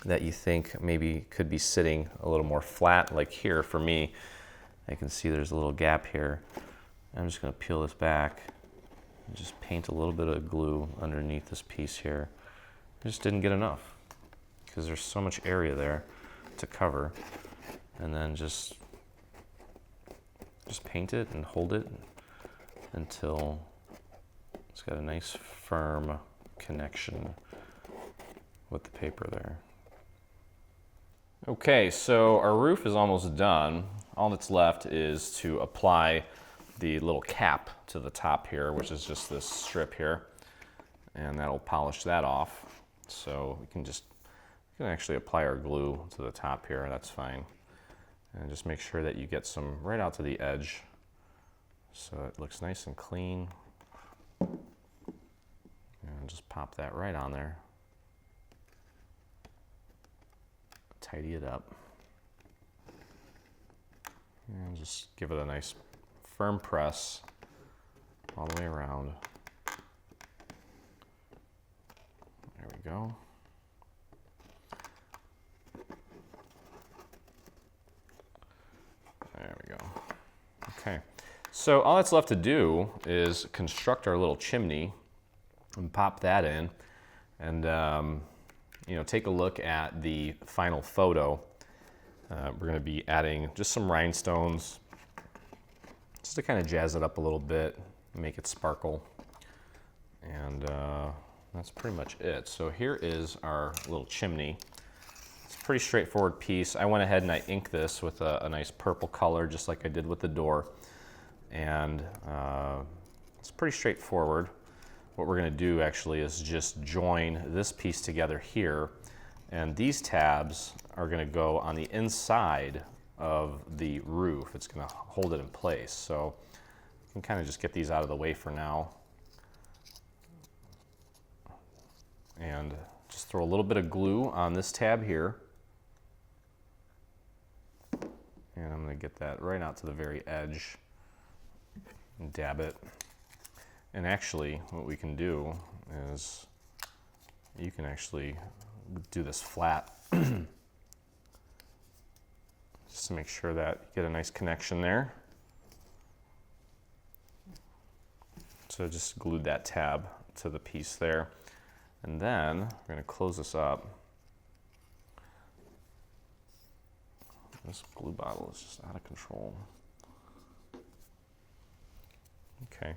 that you think maybe could be sitting a little more flat, like here for me, I can see there's a little gap here. I'm just going to peel this back and just paint a little bit of glue underneath this piece here. I just didn't get enough because there's so much area there to cover. And then just paint it and hold it until it's got a nice firm connection with the paper there. Okay, so our roof is almost done. All that's left is to apply the little cap to the top here, which is just this strip here, and that'll polish that off. So we can actually apply our glue to the top here, that's fine. And just make sure that you get some right out to the edge so it looks nice and clean. And just pop that right on there. Tidy it up. And just give it a nice firm press all the way around. There we go. There we go. Okay, so all that's left to do is construct our little chimney and pop that in, and take a look at the final photo. We're going to be adding just some rhinestones just to kind of jazz it up a little bit, make it sparkle, and that's pretty much it. So here is our little chimney. It's a pretty straightforward piece. I went ahead and I inked this with a nice purple color, just like I did with the door, and it's pretty straightforward. What we're going to do actually is just join this piece together here, and these tabs are going to go on the inside of the roof. It's going to hold it in place. So you can kind of just get these out of the way for now. And just throw a little bit of glue on this tab here. And I'm going to get that right out to the very edge and dab it. And actually, what we can do is you can actually do this flat just to make sure that you get a nice connection there. So just glued that tab to the piece there. And then we're going to close this up. This glue bottle is just out of control. Okay.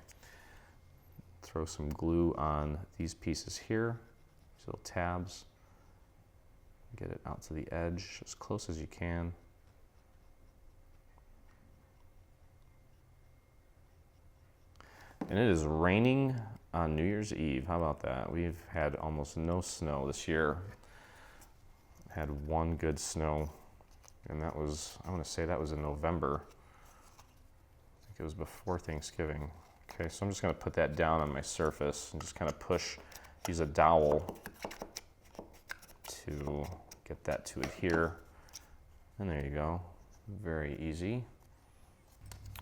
Throw some glue on these pieces here, these little tabs. Get it out to the edge as close as you can. And it is raining on New Year's Eve. How about that? We've had almost no snow this year. Had one good snow, and that was, I want to say that was in November. I think it was before Thanksgiving. Okay, so I'm just going to put that down on my surface and just kind of use a dowel to get that to adhere. And there you go. Very easy.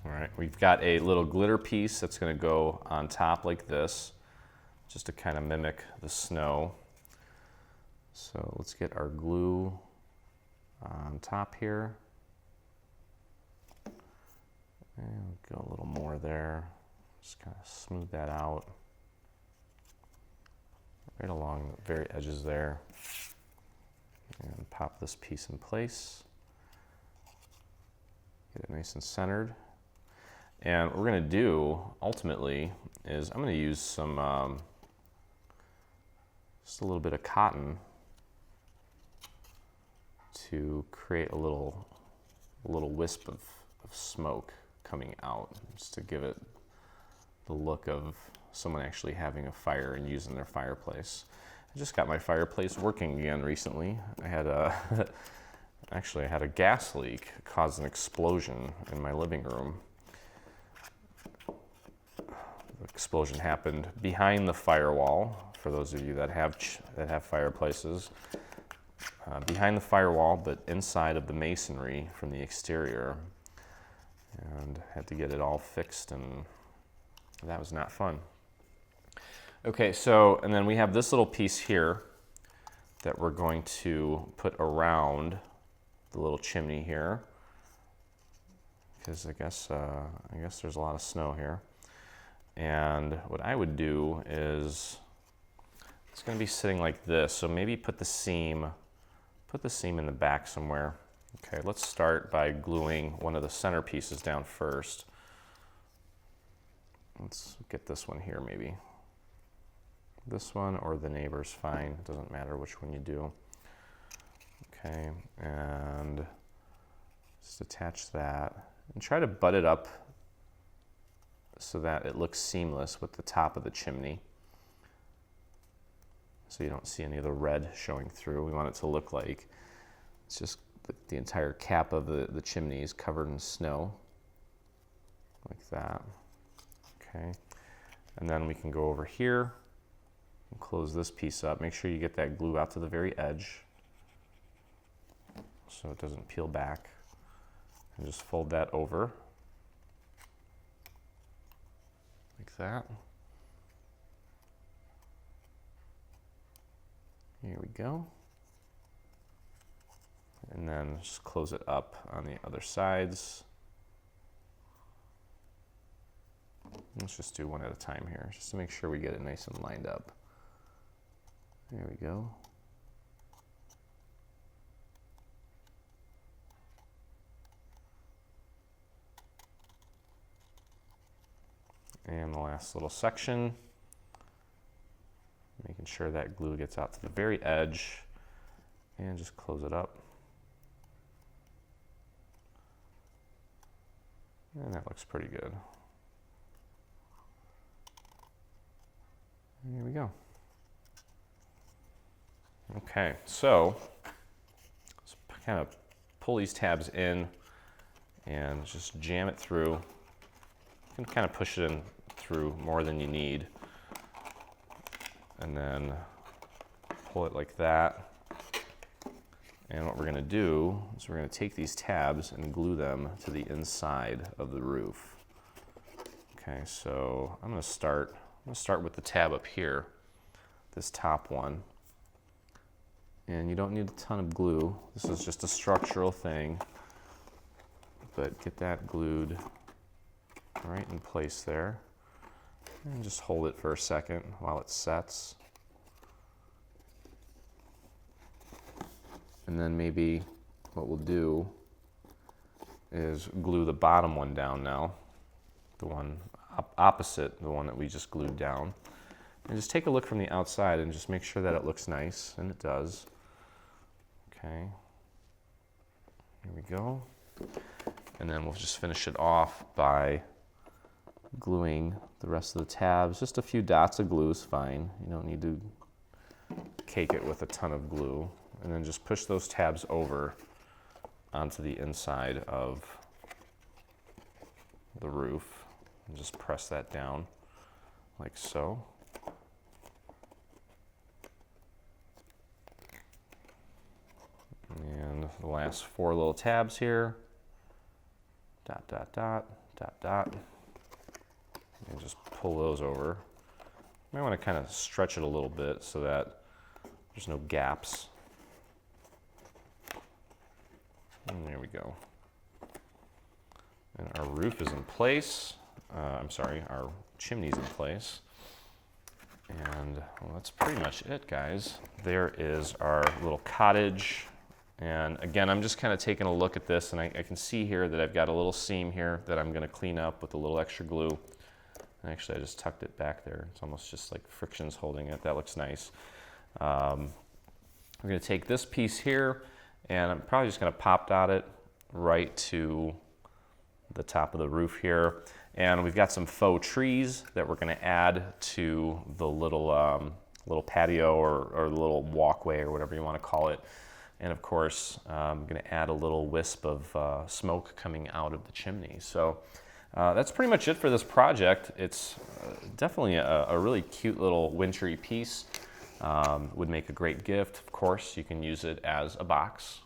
All right, we've got a little glitter piece that's going to go on top like this, just to kind of mimic the snow. So let's get our glue on top here. And go a little more there. Just kind of smooth that out right along the very edges there. And pop this piece in place. Get it nice and centered. And what we're going to do ultimately is I'm going to use some, just a little bit of cotton to create a little wisp of smoke coming out, just to give it the look of someone actually having a fire and using their fireplace. I just got my fireplace working again recently. I had actually I had a gas leak cause an explosion in my living room. The explosion happened behind the firewall. For those of you that have fireplaces, behind the firewall, but inside of the masonry from the exterior, and had to get it all fixed, and that was not fun. Okay, so, and then we have this little piece here that we're going to put around the little chimney here, because I guess there's a lot of snow here. And what I would do is, it's going to be sitting like this, so maybe put the seam in the back somewhere. Okay, let's start by gluing one of the center pieces down first. Let's get this one here maybe. This one or the neighbor's fine, it doesn't matter which one you do. Okay, and just attach that and try to butt it up so that it looks seamless with the top of the chimney, so you don't see any of the red showing through. We want it to look like it's just the entire cap of the chimney is covered in snow, like that. Okay, and then we can go over here and close this piece up. Make sure you get that glue out to the very edge so it doesn't peel back, and just fold that over like that. Here we go. And then just close it up on the other sides. Let's just do one at a time here, just to make sure we get it nice and lined up. There we go. And the last little section, making sure that glue gets out to the very edge, and just close it up. And that looks pretty good. Here we go. Okay, so let's kind of pull these tabs in and just jam it through. You can kind of push it in through more than you need, and then pull it like that. And what we're going to do is we're going to take these tabs and glue them to the inside of the roof. Okay, so I'm going to start with the tab up here, this top one. And you don't need a ton of glue. This is just a structural thing, but get that glued right in place there. And just hold it for a second while it sets. And then maybe what we'll do is glue the bottom one down now, the one opposite the one that we just glued down. And just take a look from the outside and just make sure that it looks nice, and it does. Okay, here we go. And then we'll just finish it off by gluing the rest of the tabs. Just a few dots of glue is fine. You don't need to cake it with a ton of glue. And then just push those tabs over onto the inside of the roof and just press that down like so. And the last 4 little tabs here. Dot, dot, dot, dot, dot. And just pull those over. You might want to kind of stretch it a little bit so that there's no gaps. And there we go. And our roof is in place. Our chimney's in place. And well, that's pretty much it, guys. There is our little cottage. And again, I'm just kind of taking a look at this, and I can see here that I've got a little seam here that I'm going to clean up with a little extra glue. And actually, I just tucked it back there. It's almost just like friction's holding it. That looks nice. We're going to take this piece here, and I'm probably just going to pop dot it right to the top of the roof here. And we've got some faux trees that we're going to add to the little patio or the little walkway or whatever you want to call it. And of course, I'm going to add a little wisp of smoke coming out of the chimney. So that's pretty much it for this project. It's definitely a really cute little wintry piece. Would make a great gift. Of course, you can use it as a box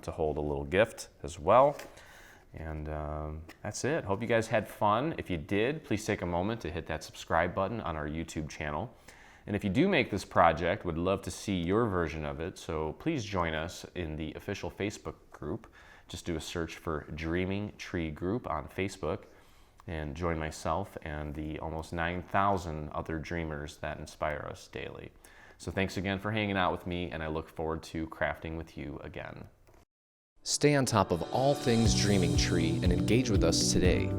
to hold a little gift as well. And that's it. Hope you guys had fun. If you did, please take a moment to hit that subscribe button on our YouTube channel. And if you do make this project, would love to see your version of it, so please join us in the official Facebook group. Just do a search for Dreaming Tree Group on Facebook and join myself and the almost 9,000 other dreamers that inspire us daily. So thanks again for hanging out with me, and I look forward to crafting with you again. Stay on top of all things Dreaming Tree and engage with us today.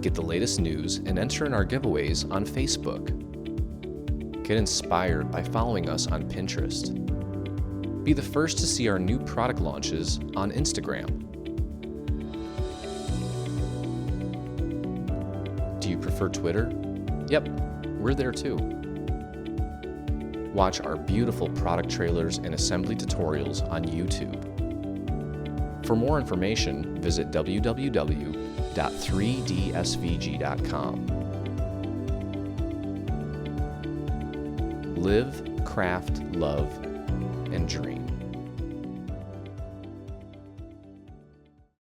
Get the latest news and enter in our giveaways on Facebook. Get inspired by following us on Pinterest. Be the first to see our new product launches on Instagram. Do you prefer Twitter? Yep, we're there too. Watch our beautiful product trailers and assembly tutorials on YouTube. For more information, visit www.3dsvg.com. Live, craft, love, and dream.